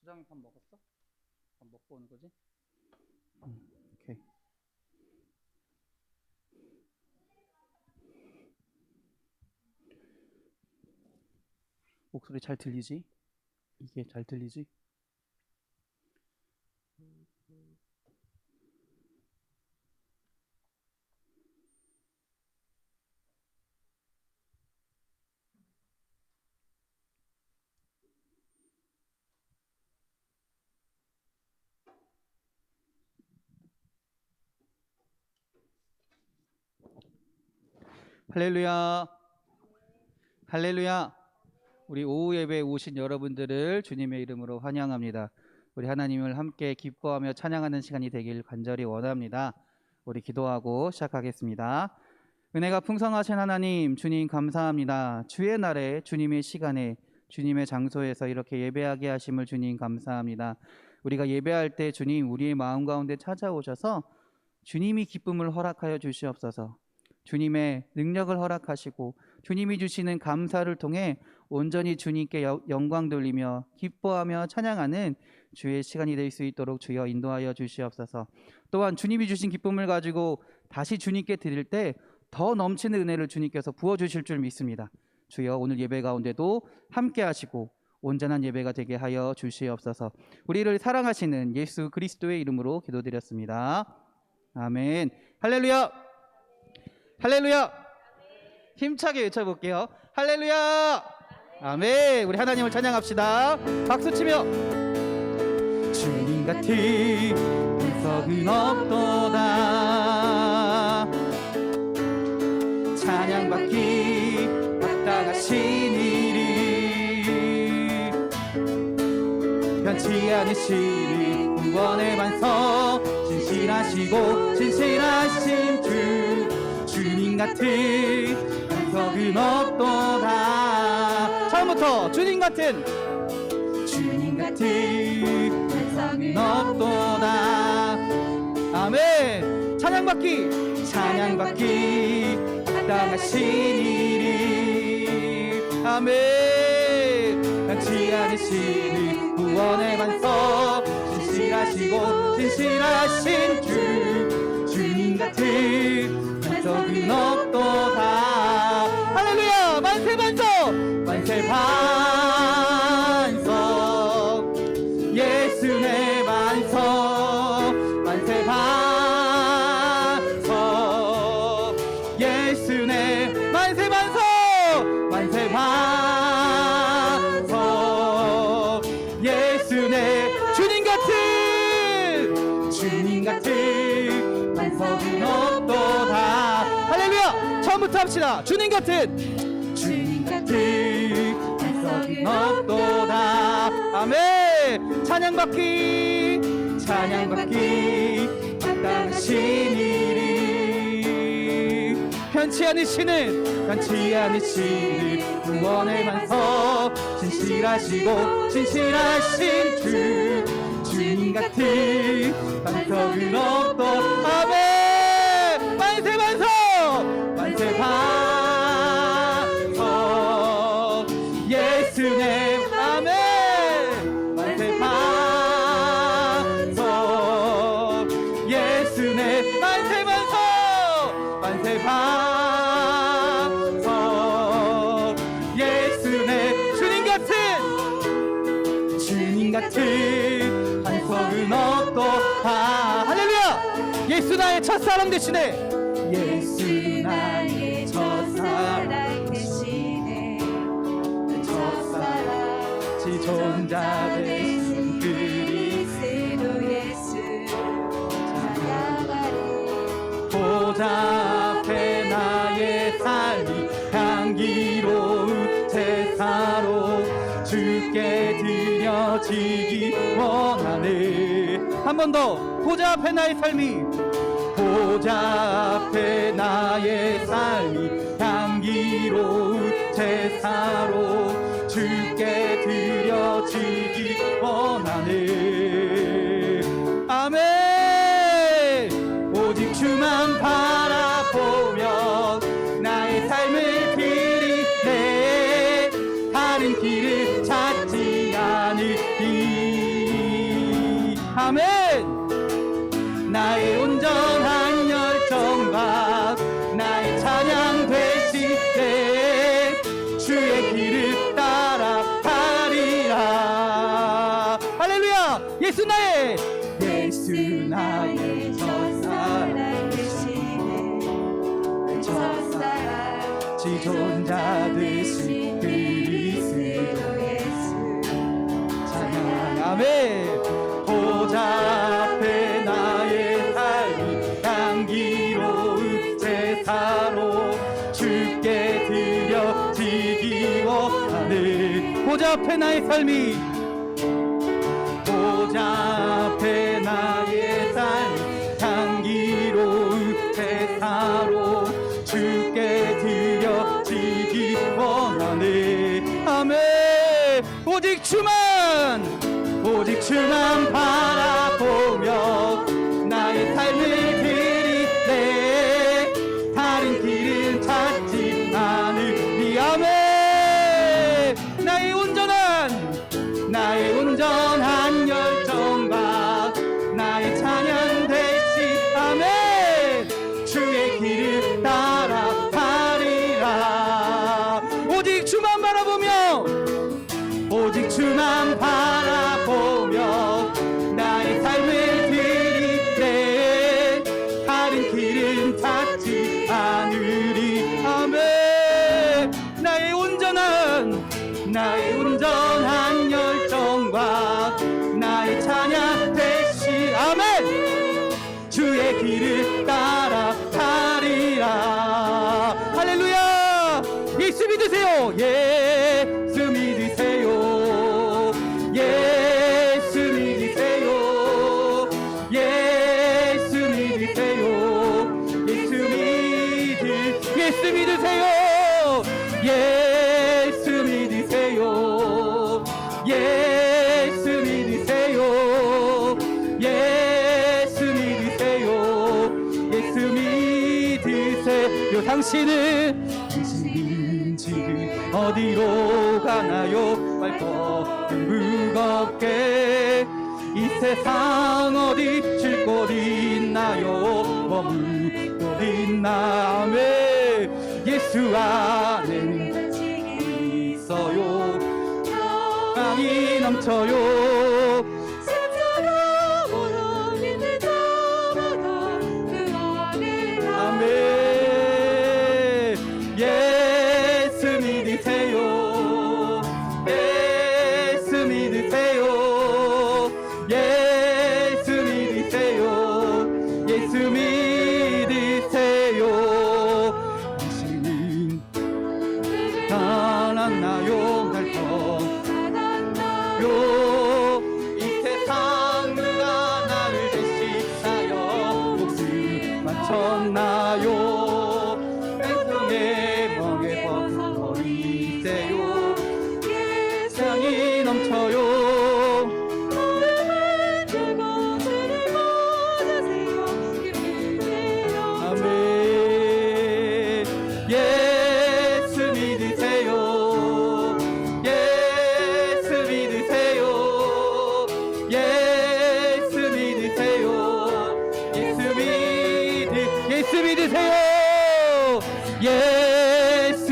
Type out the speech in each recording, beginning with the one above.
수정이 밥 먹었어? 밥 먹고 오는 거지? 오케이. 목소리 잘 들리지? 이게 잘 들리지? 할렐루야. 할렐루야. 우리 오후 예배에 오신 여러분들을 주님의 이름으로 환영합니다. 우리 하나님을 함께 기뻐하며 찬양하는 시간이 되길 간절히 원합니다. 우리 기도하고 시작하겠습니다. 은혜가 풍성하신 하나님, 주님 감사합니다. 주의 날에 주님의 시간에 주님의 장소에서 이렇게 예배하게 하심을 주님 감사합니다. 우리가 예배할 때 주님 우리의 마음 가운데 찾아오셔서 주님이 기쁨을 허락하여 주시옵소서. 주님의 능력을 허락하시고 주님이 주시는 감사를 통해 온전히 주님께 영광 돌리며 기뻐하며 찬양하는 주의 시간이 될 수 있도록 주여 인도하여 주시옵소서. 또한 주님이 주신 기쁨을 가지고 다시 주님께 드릴 때 더 넘치는 은혜를 주님께서 부어주실 줄 믿습니다. 주여 오늘 예배 가운데도 함께 하시고 온전한 예배가 되게 하여 주시옵소서. 우리를 사랑하시는 예수 그리스도의 이름으로 기도드렸습니다. 아멘. 할렐루야. 할렐루야. 힘차게 외쳐볼게요. 할렐루야. 아멘. 우리 하나님을 찬양합시다. 박수치며 주님 같은 구석은 없도다. 찬양받기 마땅하신 이리 변치 않으시니 구원의 반석 진실하시고 진실하신 주님 같은 반석은 없도다. 처음부터 주님 같은 반석은 없도다. 아멘. 찬양받기 마땅하신 이리 아멘. 변치 않으시니 구원의 반석 진실하시고 진실하신 주님 같은 반석은 없도다. 할렐루야. 만세 반석 만세 반석 예수의 반석 만세 반석 예수의 만세 반석 만세 반석 예수의 주님 같은 반석은 없도다. 할렐루야. 처음부터 합시다. 주님 같은 반석은 없도다. 아멘. 찬양받기 마땅하신 이리 변치 않으시는 구원의 반석 진실하시고 진실하신 주님 같은 반석은 없도. 아멘. 만세 반석 만세 반석 예수의 아멘. 만세 반석 예수의 만세 반석 만세 반석 예수의 주님 같은 반석은 없도다. 할렐루야. 예수 나의 첫사랑 되시네. 예수 나의 첫사랑 되시네. 첫사랑 지존자 되신 그리스도 예수 찬양하리. 보좌 앞에 나의 삶이 향기로운 제사로 주께 드려지기 원하네. 한 번 더. 보좌 앞에 나의 삶이 향기로운 제사로 주께 드려지기 원하네. 아멘. 오직 주만 바라보며 나의 삶을 드리네. 다른 길을 찾지 않으리. 아멘. 나의 온전한 열정과 나의 찬양 되시되 주의 길을 따라 가리라. 할렐루야. 예수 나의 첫사랑 되시네. 첫사랑 지존자 되신 그리스도 예수 찬양. 아멘. 보좌 앞에 나의 삶이 향기로운 제사로 주께 드려지기 원하네. 보좌 앞에 나의 삶이, 보좌 앞에 나의 삶이 향기로운 제사로 주께 드려지기 원하네. 아멘. 오직 주만 바라보며 나의 삶을 드리네. 다른 길은 찾지 않으리. 아멘. 나의 온전한 열정과 나의 찬양 되시. 아멘. 주의 길을 따라 가리라. 오직 주만 바라보며 나의 삶을 드리네. 다른 길은 찾지 않으리. 아멘. 나의 온전한 열정과 나의 찬양 되시. 아멘. 주의 길을 따라 가리라. 할렐루야. 예수 믿으세요. 예수 믿으세요. 예수 믿으세요. 예수 믿으세요. 예수 믿으세요. 예수 믿으세요. 예수 믿으세요. 예수 믿으세요. 예수 믿으세요. 당신은 지금 어디로 가나요? 발걸음 무겁게 이 세상 어디 쉴 곳 있나요? 머물 곳 있나요? 예수 안에는 있어요. 사랑이 넘쳐요. 아멘. 예수 믿으세요. 예수 믿으세요. 예수 믿으세요. 예수 믿으세요. 당신은 떠났나요? 날 떠나요. 이 세상 누가 나를 대신하여 목숨 바쳤나요? 왼손에 멍에 벗어버리세요. 사랑이 넘쳐요. 아멘. 예수 믿으세요. 예수 믿으세요. 예수 믿으세요. 예수 믿으세요. 예수 믿으세요. 예수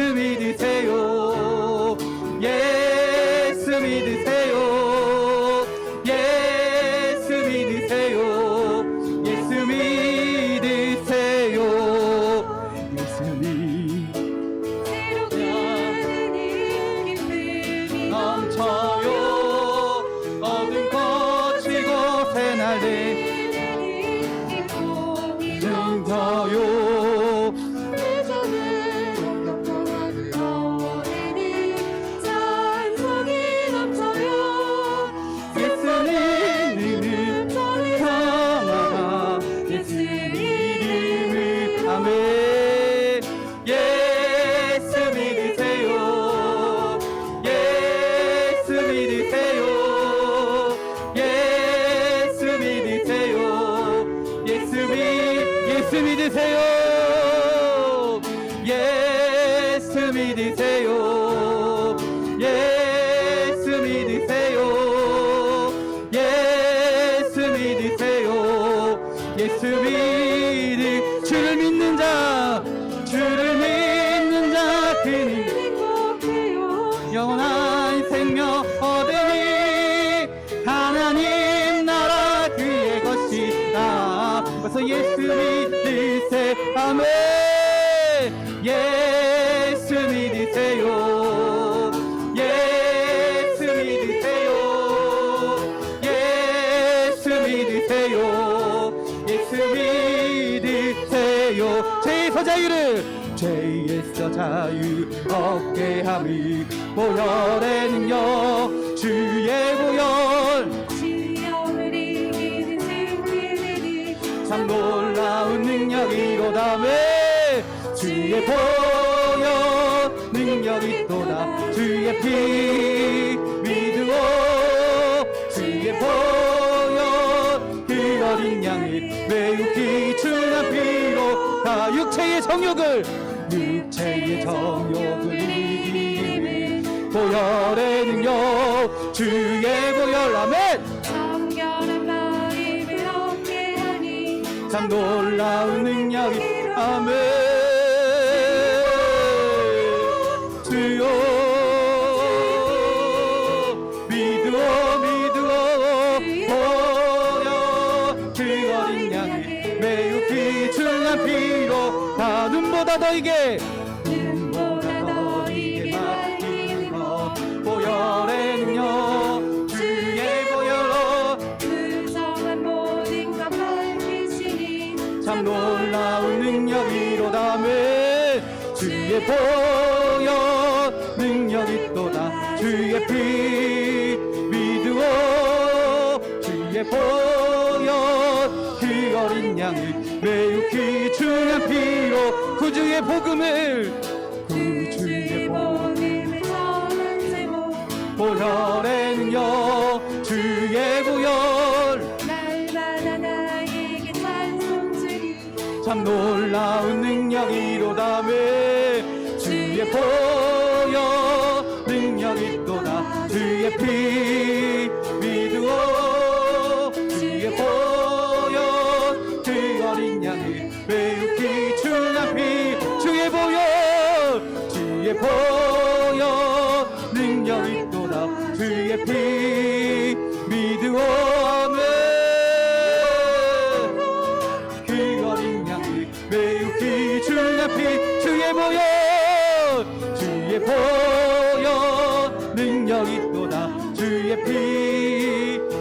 믿으세요. 예수 믿으세요. 예수 믿으세요. 예수님 넘쳐요. 어둠 거치고 새날에 넘쳐요. 예수 믿으세요. 예수 영원한 생명 얻으니 하나님 나라 그의 것이다. 그래서 예수 믿으세. 아멘. 예수 믿으세요. 예수 믿으세요. 예수 믿으세요. 예수 믿으세요. 죄에서 자유를, 죄에서 자유 얻게 함이 보혈의 능력, 주의 보혈, 시험을 이기는 승리니 참 놀라운 능력이로다매. 주의 보혈 능력이 또다. 주의 피 믿으오. 주의 보혈 그 어린 양이 매우 귀중한 피로 다 육체의 정욕을 이기니 보혈의 능력, 주의 보혈. 아멘. 정결한 마음을 얻게 하니 참 놀라운 능력이. 아멘. 주여 믿으오 믿으오. 보혈 그 어린 양이 매우 귀중한 피로 다 눈보다 너에게 맡기는 것. 보혈의 능력, 주의 보혈로 무성한 모든 것 밝히시니 참 놀라운 능력이로다매. 주의 보혈 능력이 또다. 주의 피 믿으오. 주의 보혈 그 어린 양이 매우 귀중한 피로 구주의 복음을 전하세요. 보혈의 능력, 주의 보혈 날마다 나에게 찬송주리 참 놀라운 능력이로다매. 주의 보혈 능력이 또다. 주의 피 믿으오. 주의 보혈 그 어린 양이 매우 귀중한 피. 주의 보혈, 주의 보혈 능력이 또다. 주의 피 믿으오. 아멘. 그 어린 양이 매우 귀중한 피. 주의 보혈, 주의 보혈 능력이 또다. 주의 피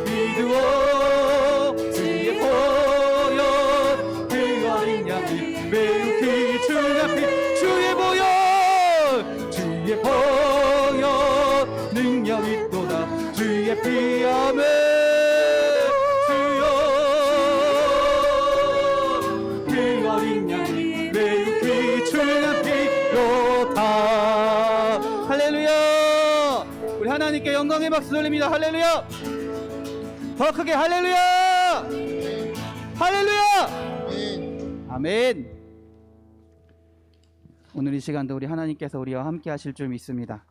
믿으오. 주의 보혈 그 어린 양이 매우 귀중한 피. 주의 보혈, 주의 보혈 능력이 또다. 주의 피. 아멘. 주여 그 어린 양이 매우 귀중한 피로다. 할렐루야. 우리 하나님께 영광의 박수 돌립니다. 할렐루야. 더 크게 할렐루야. 할렐루야. 아멘. 오늘 이 시간도 우리 하나님께서 우리와 함께 하실 줄 믿습니다.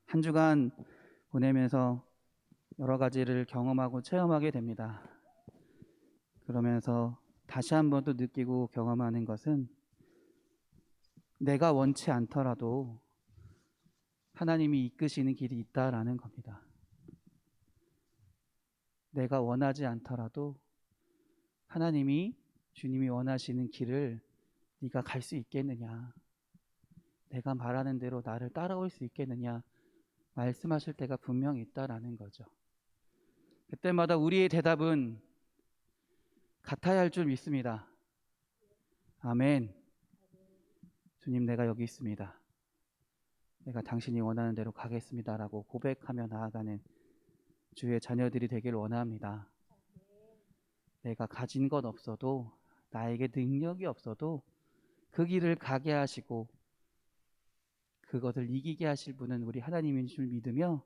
한 주간 보내면서 여러 가지를 경험하고 체험하게 됩니다. 그러면서 다시 한 번 또 느끼고 경험하는 것은 내가 원치 않더라도 하나님이 이끄시는 길이 있다라는 겁니다. 내가 원하지 않더라도 하나님이, 주님이 원하시는 길을 네가 갈 수 있겠느냐, 내가 말하는 대로 나를 따라올 수 있겠느냐 말씀하실 때가 분명히 있다라는 거죠. 그때마다 우리의 대답은 같아야 할 줄 믿습니다. 아멘. 주님, 내가 여기 있습니다. 내가 당신이 원하는 대로 가겠습니다라고 고백하며 나아가는 주의 자녀들이 되길 원합니다. 내가 가진 것 없어도, 나에게 능력이 없어도 그 길을 가게 하시고 그것을 이기게 하실 분은 우리 하나님인 줄 믿으며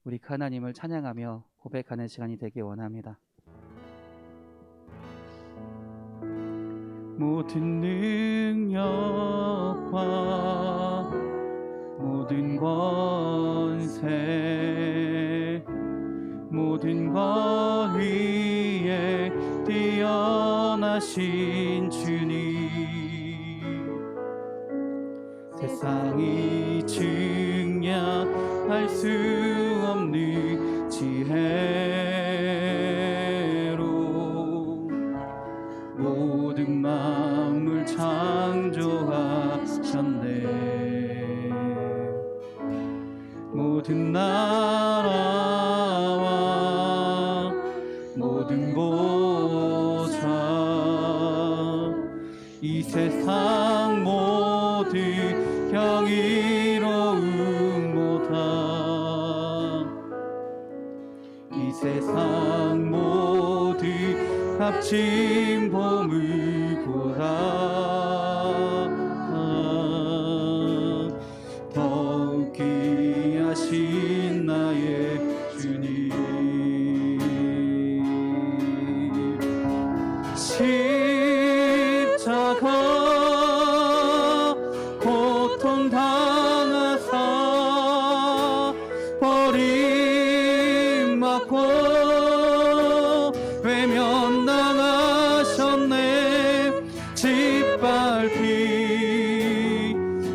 우리 그 하나님을 찬양하며 고백하는 시간이 되길 원합니다. 모든 능력과 모든 권세, 모든 것 위에 뛰어나신 주님, 세상 세상이 증량할 수 없는 지혜로 모든 만물 창조하셨네. 모든 나라와 모든 보좌 이 세상 모든 경이로움보다 이 세상 모든 값진 보물보다 더욱 귀하신 나의 주님. 십자가 고통당하사 버림받고 외면당하셨네. 짓밟히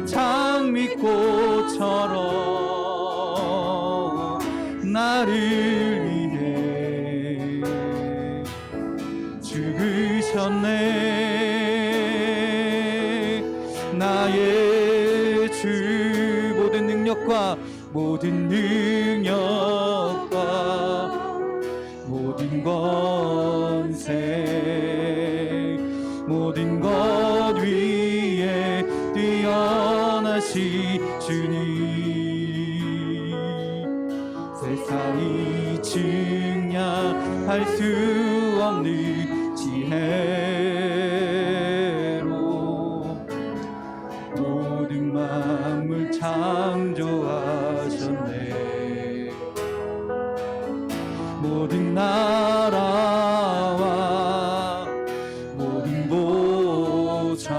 장미꽃처럼 나를 위해 죽으셨네. 나의 주 모든 능력과 모든 능력과 모든 권세 모든 것 위에 뛰어나시 주님. 세상이 증량할 수 없는 지혜로 모든 만물 창조하셨네. 모든 나라와 모든 보좌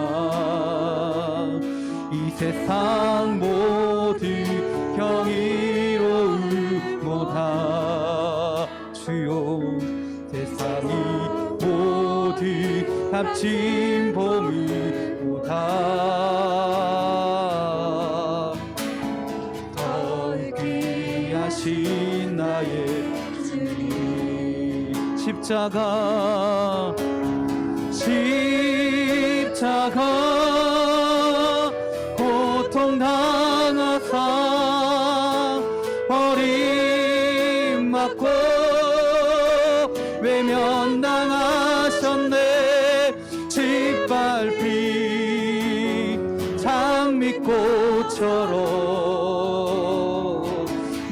이 세상 모든 경이로움보다 주요 세상이 모든 값진 보물보다 더욱 귀하신 나의 주님. 십자가 고통당하사 버림받고 외면당하셨네. 짓밟히 장미꽃처럼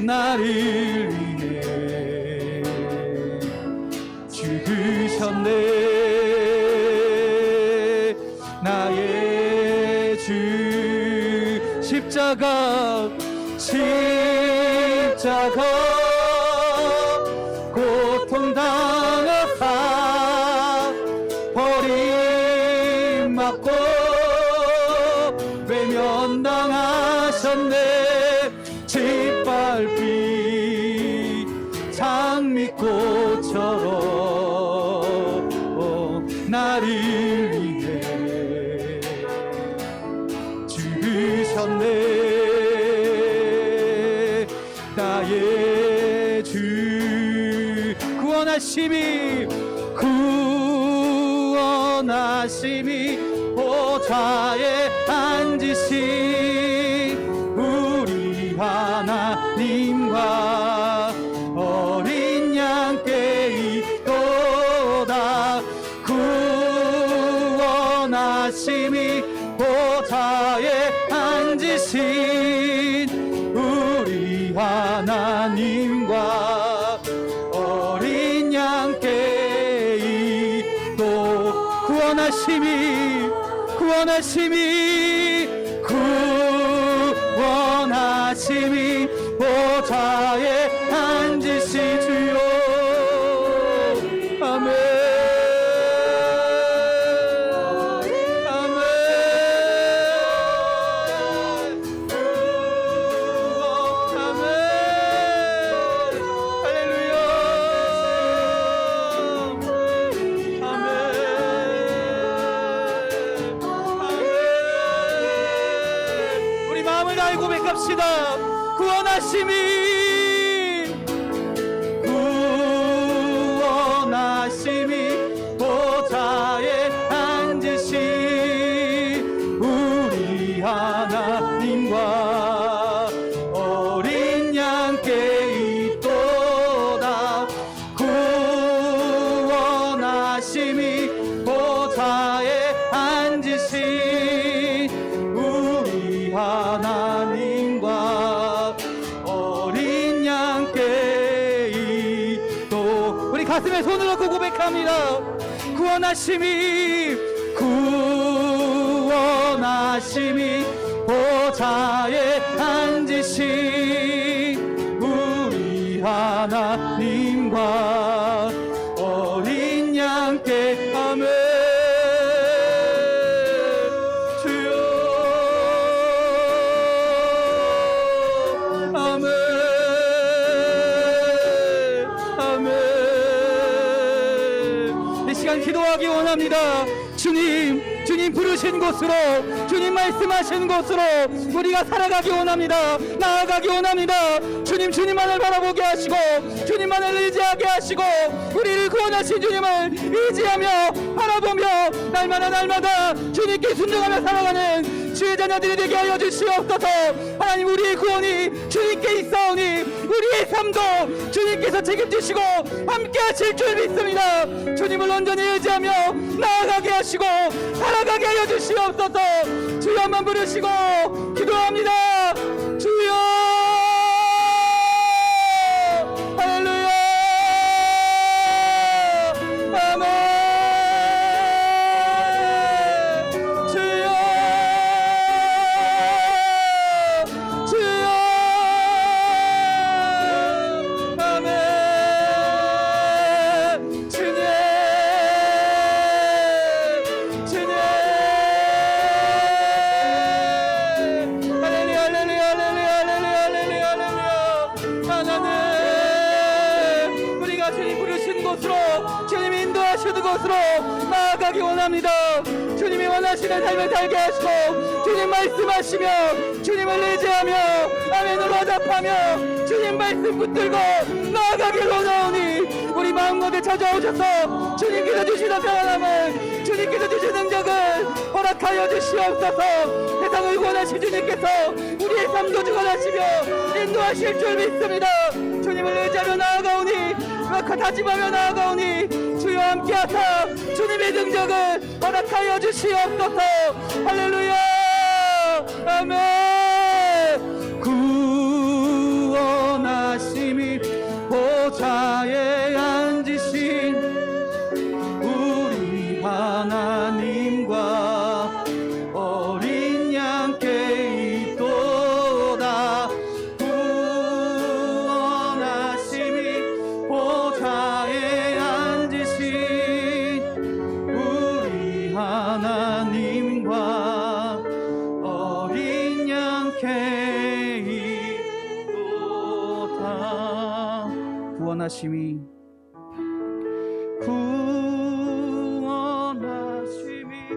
나를 위해 죽으셨네. 나의 주 십자가 고통당하사 버림받고 외면당하셨네. 짓밟히 장미꽃처럼 나를 위해 죽으셨네. 나의 주 구원하심이 보좌에 앉으신 우리 하나님과 어린 양께 있도다. 구원하심이 보좌에 앉으신 우리 하나님과 어린 양께 있도 구원하심이 보좌에 앉으신 주요. 아멘. 나의 고백합시다. 구원하심이 보좌에 앉으신 우리 하나님과 어린 양께 있도다. 구원하심이 보좌에 앉으신 우리 하나님과 어린 양께 있도. 우리 가슴에 손을 얹고 고백합니다. 구원하심이 보좌에 앉으신 우리 하나님과 어린 양께 아멘. 주여 아멘 아멘. 이 시간 기도하기 원합니다. 주님 부르신 곳으로, 주님 말씀하신 곳으로 우리가 살아가기 원합니다. 나아가기 원합니다. 주님만을 바라보게 하시고 주님만을 의지하게 하시고 우리를 구원하신 주님을 의지하며 바라보며 날마다 주님께 순종하며 살아가는 주의 자녀들이 되게 하여 주시옵소서. 하나님, 우리의 구원이 주님께 있사오니 우리의 삶도 주님께서 책임지시고 함께 하실 줄 믿습니다. 주님을 온전히 의지하며 나아가게 하시고 살아가게 하여 주시옵소서. 주여 한번 부르시고 기도합니다. 주여 할렐루야 아멘. 주여 아멘. 주님 주님이 인도하시는 곳으로 나아가기 원합니다. 주님이 원하시는 삶을 살게 하시고 주님 말씀하시며 주님을 의지하며 아멘으로 화답하며 주님 말씀 붙들고 나아가길 원하오니 우리 마음가운데 찾아오셔서 주님께서 주시는 평안함을, 주님께서 주시는 능력을 허락하여 주시옵소서. 세상을 구원하신 주님께서 우리의 삶도 주관하시며 인도하실 줄 믿습니다. 주님을 의지하며 나아가오니, 다짐하며 나아가오니 주여 함께하사 주님의 능력을 허락하여 주시옵소서. 할렐루야 아멘. 구원하심이 보좌에 앉으신 우리 하나님과 어린 양께 있도다. 구원하심이 보좌에 앉으신 우리 하나님과 어린 양께 있도다. 구원하심이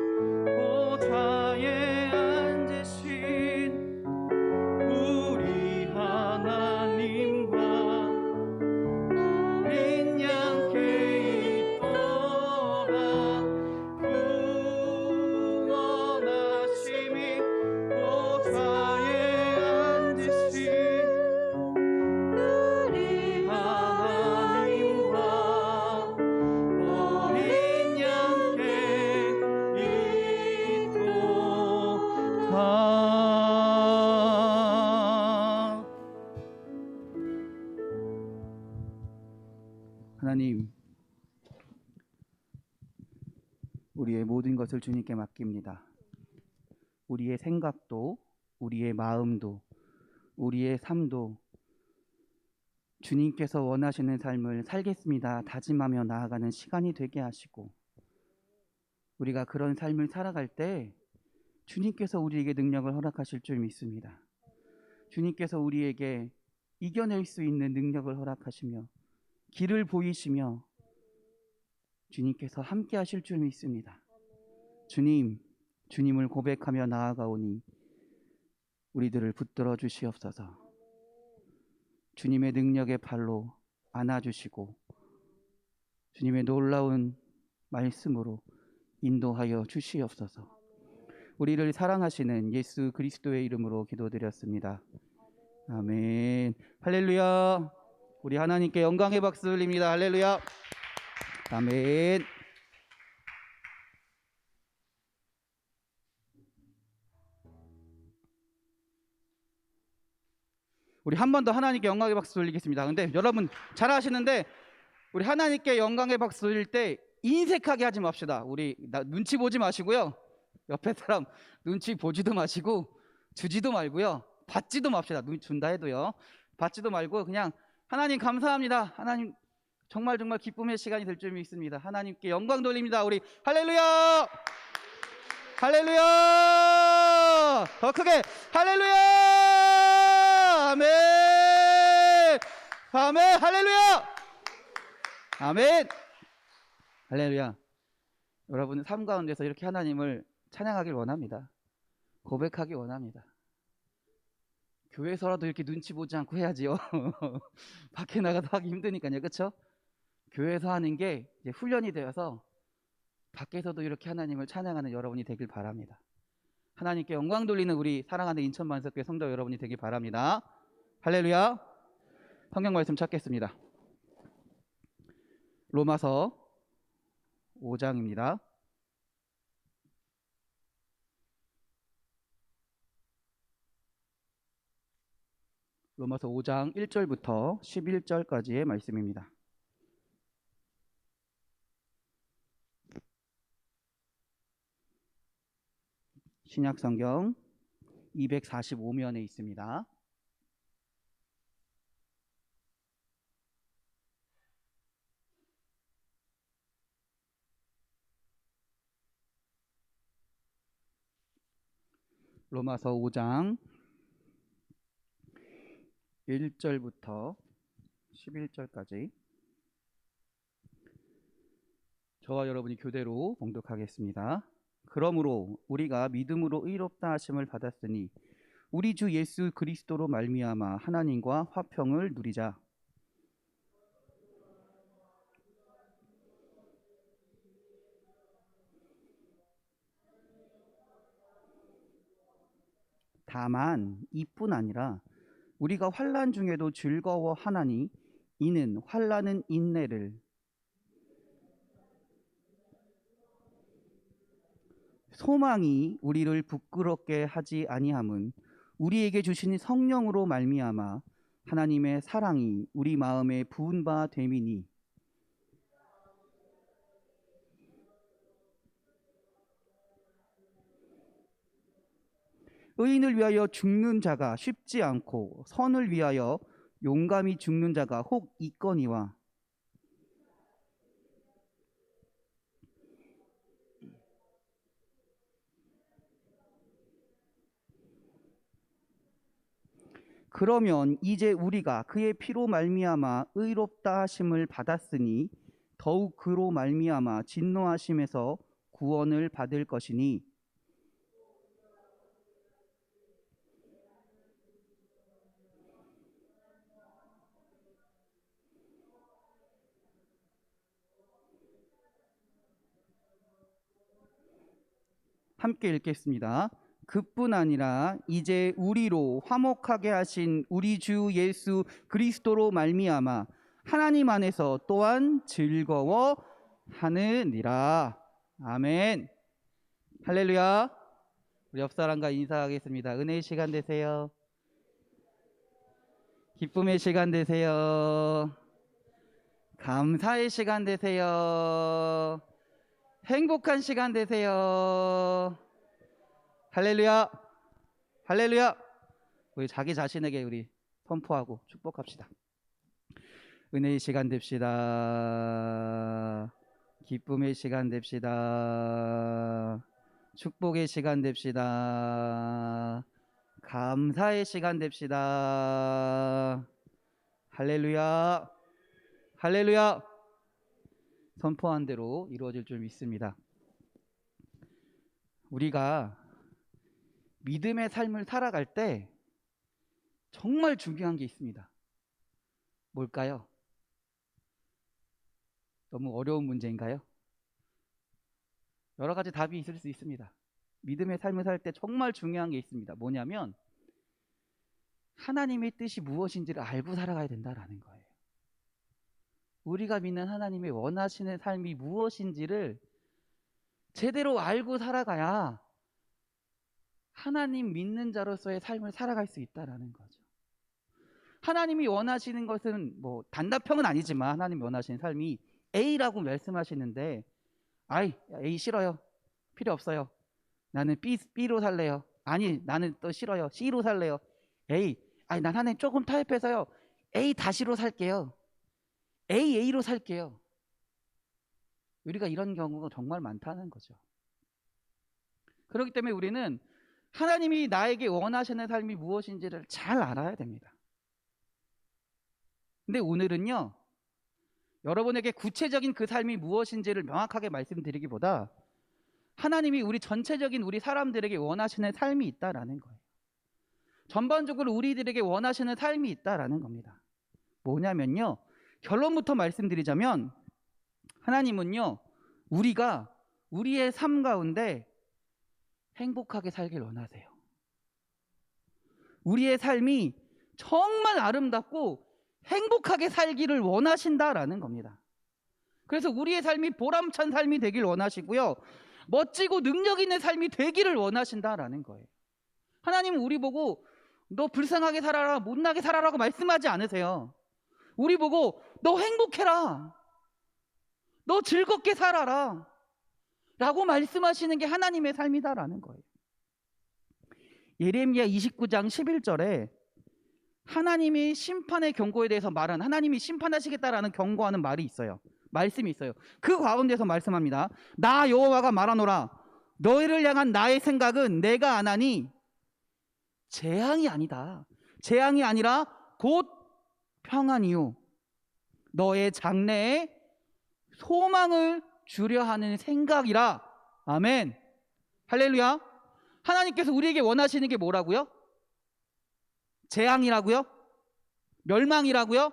보좌에 앉으신 우리 하나님과 어린 양께 있도다. 구원하심이 보좌에 앉으신 우리 하나님과 어린 양께 있도다. 하나님, 우리의 모든 것을 주님께 맡깁니다. 우리의 생각도, 우리의 마음도, 우리의 삶도 주님께서 원하시는 삶을 살겠습니다 다짐하며 나아가는 시간이 되게 하시고, 우리가 그런 삶을 살아갈 때 주님께서 우리에게 능력을 허락하실 줄 믿습니다. 주님께서 우리에게 이겨낼 수 있는 능력을 허락하시며 길을 보이시며 주님께서 함께 하실 줄 믿습니다. 주님을 고백하며 나아가오니 우리들을 붙들어 주시옵소서. 주님의 능력의 팔로 안아주시고 주님의 놀라운 말씀으로 인도하여 주시옵소서. 우리를 사랑하시는 예수 그리스도의 이름으로 기도드렸습니다. 아멘. 할렐루야. 우리 하나님께 영광의 박수 올립니다. 할렐루야. 아멘. 우리 한 번 더 하나님께 영광의 박수 돌리겠습니다. 근데 여러분 잘 아시는데 우리 하나님께 영광의 박수 돌릴 때 인색하게 하지 맙시다. 우리 눈치 보지 마시고요. 옆에 사람 눈치 보지도 마시고 주지도 말고요. 받지도 맙시다. 눈 준다 해도요. 받지도 말고 그냥 하나님 감사합니다. 하나님 정말 기쁨의 시간이 될 줄 믿습니다. 하나님께 영광 돌립니다. 우리 할렐루야! 할렐루야! 더 크게 할렐루야! 아멘! 아멘! 할렐루야! 아멘! 할렐루야! 여러분은 삶 가운데서 이렇게 하나님을 찬양하길 원합니다. 고백하기 원합니다. 교회에서라도 이렇게 눈치 보지 않고 해야지요. 밖에 나가서 하기 힘드니까요. 그렇죠? 교회에서 하는 게 이제 훈련이 되어서 밖에서도 이렇게 하나님을 찬양하는 여러분이 되길 바랍니다. 하나님께 영광 돌리는 우리 사랑하는 인천만석교회 성도 여러분이 되길 바랍니다. 할렐루야. 성경 말씀 찾겠습니다. 로마서 5장입니다. 로마서 5장 1절부터 11절까지의 말씀입니다. 신약성경 245면에 있습니다. 로마서 5장 1절부터 11절까지 저와 여러분이 교대로 봉독하겠습니다. 그러므로 우리가 믿음으로 의롭다 하심을 받았으니 우리 주 예수 그리스도로 말미암아 하나님과 화평을 누리자. 다만 이뿐 아니라 우리가 환난 중에도 즐거워하나니 이는 환난은 인내를, 소망이 우리를 부끄럽게 하지 아니함은 우리에게 주신 성령으로 말미암아 하나님의 사랑이 우리 마음에 부은 바 됨이니 의인을 위하여 죽는 자가 쉽지 않고 선을 위하여 용감히 죽는 자가 혹 있거니와 그러면 이제 우리가 그의 피로 말미암아 의롭다 하심을 받았으니 더욱 그로 말미암아 진노하심에서 구원을 받을 것이니 함께 읽겠습니다. 그뿐 아니라 이제 우리로 화목하게 하신 우리 주 예수 그리스도로 말미암아 하나님 안에서 또한 즐거워하느니라. 아멘. 할렐루야. 우리 옆 사람과 인사하겠습니다. 은혜의 시간 되세요. 기쁨의 시간 되세요. 감사의 시간 되세요. 행복한 시간 되세요. 할렐루야. 할렐루야. 우리 자기 자신에게 우리 선포하고 축복합시다. 은혜의 시간 됩시다. 기쁨의 시간 됩시다. 축복의 시간 됩시다. 감사의 시간 됩시다. 할렐루야. 할렐루야. 선포한 대로 이루어질 줄 믿습니다. 우리가 믿음의 삶을 살아갈 때 정말 중요한 게 있습니다. 뭘까요? 너무 어려운 문제인가요? 여러 가지 답이 있을 수 있습니다. 믿음의 삶을 살 때 정말 중요한 게 있습니다. 뭐냐면 하나님의 뜻이 무엇인지를 알고 살아가야 된다라는 거예요. 우리가 믿는 하나님이 원하시는 삶이 무엇인지를 제대로 알고 살아가야 하나님 믿는 자로서의 삶을 살아갈 수 있다라는 거죠. 하나님이 원하시는 것은 뭐 단답형은 아니지만 하나님이 원하시는 삶이 A라고 말씀하시는데 A 싫어요. 필요 없어요. 나는 B로 살래요. 아니 나는 또 싫어요. C로 살래요. 난 하나님 조금 타협해서요. A-로 살게요. A로 살게요. 우리가 이런 경우가 정말 많다는 거죠. 그렇기 때문에 우리는 하나님이 나에게 원하시는 삶이 무엇인지를 잘 알아야 됩니다. 근데 오늘은요, 여러분에게 구체적인 그 삶이 무엇인지를 명확하게 말씀드리기보다 하나님이 우리 전체적인 우리 사람들에게 원하시는 삶이 있다라는 거예요. 전반적으로 우리들에게 원하시는 삶이 있다라는 겁니다. 뭐냐면요, 결론부터 말씀드리자면 하나님은요, 우리가 우리의 삶 가운데 행복하게 살길 원하세요. 우리의 삶이 정말 아름답고 행복하게 살기를 원하신다라는 겁니다. 그래서 우리의 삶이 보람찬 삶이 되길 원하시고요, 멋지고 능력 있는 삶이 되기를 원하신다라는 거예요. 하나님은 우리 보고 너 불쌍하게 살아라, 못나게 살아라고 말씀하지 않으세요. 우리 보고 너 행복해라, 너 즐겁게 살아라 라고 말씀하시는 게 하나님의 삶이다라는 거예요. 예레미야 29장 11절에 하나님이 심판의 경고에 대해서 말한, 하나님이 심판하시겠다라는 경고하는 말이 있어요. 말씀이 있어요. 그 가운데서 말씀합니다. 나 여호와가 말하노라, 너희를 향한 나의 생각은 내가 안하니 재앙이 아니다. 재앙이 아니라 곧 평안이요, 너의 장래에 소망을 주려 하는 생각이라. 아멘. 할렐루야. 하나님께서 우리에게 원하시는 게 뭐라고요? 재앙이라고요? 멸망이라고요?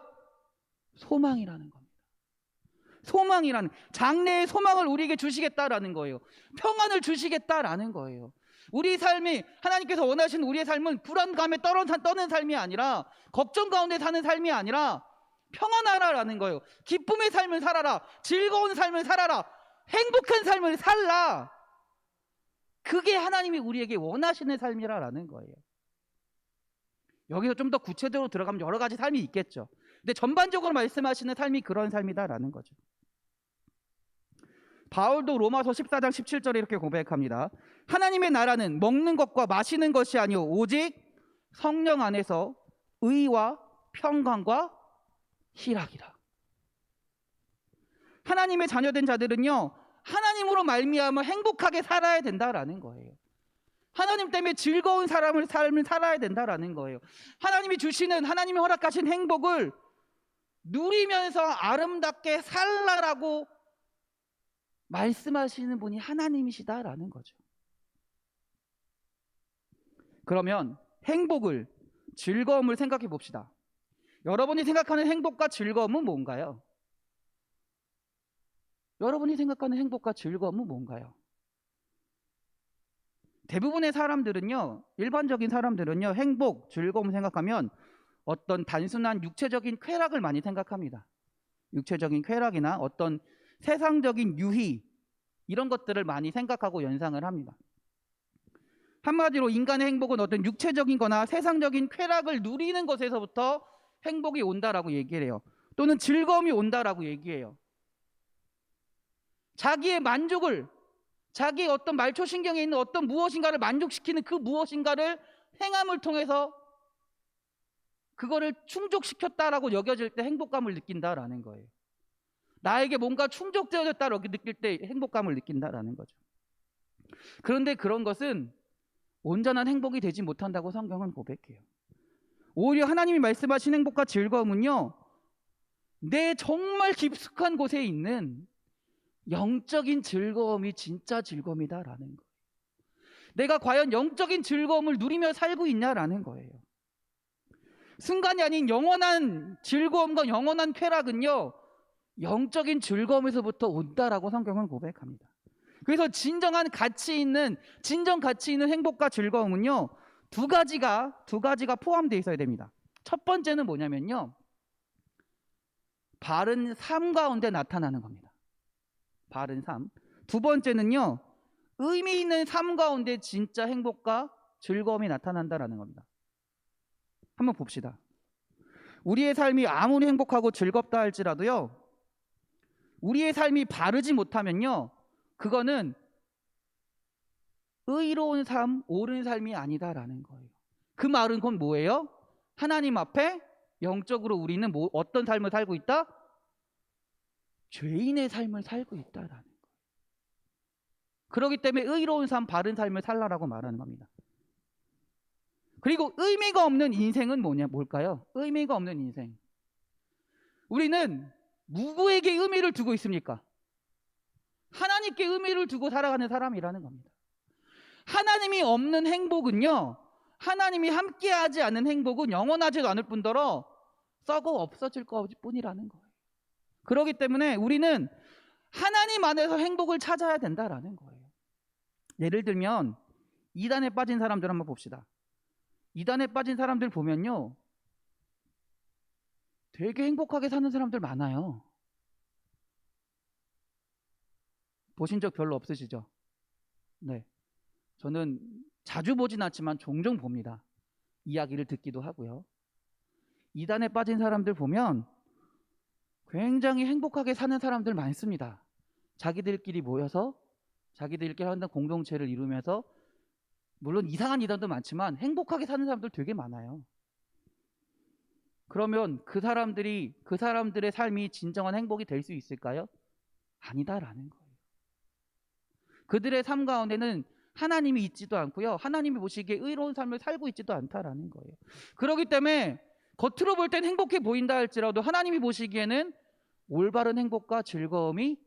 소망이라는 겁니다. 소망이라는, 장래의 소망을 우리에게 주시겠다라는 거예요. 평안을 주시겠다라는 거예요. 우리 삶이, 하나님께서 원하시는 우리의 삶은 불안감에 떠는 삶이 아니라, 걱정 가운데 사는 삶이 아니라 평안하라라는 거예요. 기쁨의 삶을 살아라, 즐거운 삶을 살아라, 행복한 삶을 살라. 그게 하나님이 우리에게 원하시는 삶이라는 거예요. 여기서 좀 더 구체적으로 들어가면 여러 가지 삶이 있겠죠. 근데 전반적으로 말씀하시는 삶이 그런 삶이다라는 거죠. 바울도 로마서 14장 17절에 이렇게 고백합니다. 하나님의 나라는 먹는 것과 마시는 것이 아니오 오직 성령 안에서 의와 평강과 희락이라. 하나님의 자녀된 자들은요, 하나님으로 말미암아 행복하게 살아야 된다라는 거예요. 하나님 때문에 즐거운 삶을 살아야 된다라는 거예요. 하나님이 주시는, 하나님이 허락하신 행복을 누리면서 아름답게 살라라고 말씀하시는 분이 하나님이시다라는 거죠. 그러면 행복을, 즐거움을 생각해 봅시다. 여러분이 생각하는 행복과 즐거움은 뭔가요? 여러분이 생각하는 행복과 즐거움은 뭔가요? 대부분의 사람들은요, 일반적인 사람들은요, 행복, 즐거움 생각하면 어떤 단순한 육체적인 쾌락을 많이 생각합니다. 육체적인 쾌락이나 어떤 세상적인 유희, 이런 것들을 많이 생각하고 연상을 합니다. 한마디로 인간의 행복은 어떤 육체적인 거나 세상적인 쾌락을 누리는 것에서부터 행복이 온다라고 얘기를 해요. 또는 즐거움이 온다라고 얘기해요. 자기의 만족을, 자기의 어떤 말초신경에 있는 어떤 무엇인가를 만족시키는 그 무엇인가를 행함을 통해서 그거를 충족시켰다라고 여겨질 때 행복감을 느낀다라는 거예요. 나에게 뭔가 충족되어졌다라고 느낄 때 행복감을 느낀다라는 거죠. 그런데 그런 것은 온전한 행복이 되지 못한다고 성경은 고백해요. 오히려 하나님이 말씀하신 행복과 즐거움은요, 내 정말 깊숙한 곳에 있는 영적인 즐거움이 진짜 즐거움이다라는 거예요. 내가 과연 영적인 즐거움을 누리며 살고 있냐라는 거예요. 순간이 아닌 영원한 즐거움과 영원한 쾌락은요, 영적인 즐거움에서부터 온다라고 성경은 고백합니다. 그래서 진정 가치 있는 행복과 즐거움은요, 두 가지가 포함되어 있어야 됩니다. 첫 번째는 뭐냐면요, 바른 삶 가운데 나타나는 겁니다. 바른 삶. 두 번째는요, 의미 있는 삶 가운데 진짜 행복과 즐거움이 나타난다라는 겁니다. 한번 봅시다. 우리의 삶이 아무리 행복하고 즐겁다 할지라도요, 우리의 삶이 바르지 못하면요, 그거는 의로운 삶, 옳은 삶이 아니다라는 거예요. 그 말은 그건 뭐예요? 하나님 앞에 영적으로 우리는 어떤 삶을 살고 있다? 죄인의 삶을 살고 있다라는 거예요. 그렇기 때문에 의로운 삶, 바른 삶을 살라라고 말하는 겁니다. 그리고 의미가 없는 인생은 뭘까요? 의미가 없는 인생. 우리는 누구에게 의미를 두고 있습니까? 하나님께 의미를 두고 살아가는 사람이라는 겁니다. 하나님이 없는 행복은요, 하나님이 함께하지 않는 행복은 영원하지도 않을 뿐더러 썩어 없어질 것뿐이라는 거예요. 그렇기 때문에 우리는 하나님 안에서 행복을 찾아야 된다라는 거예요. 예를 들면 이단에 빠진 사람들 한번 봅시다. 이단에 빠진 사람들 보면요, 되게 행복하게 사는 사람들 많아요. 보신 적 별로 없으시죠? 네. 저는 자주 보진 않지만 종종 봅니다. 이야기를 듣기도 하고요. 이단에 빠진 사람들 보면 굉장히 행복하게 사는 사람들 많습니다. 자기들끼리 모여서 자기들끼리 하는 공동체를 이루면서, 물론 이상한 이단도 많지만 행복하게 사는 사람들 되게 많아요. 그러면 그 사람들의 삶이 진정한 행복이 될 수 있을까요? 아니다라는 거예요. 그들의 삶 가운데는 하나님이 있지도 않고요, 하나님이 보시기에 의로운 삶을 살고 있지도 않다라는 거예요. 그렇기 때문에 겉으로 볼 땐 행복해 보인다 할지라도 하나님이 보시기에는 올바른 행복과 즐거움이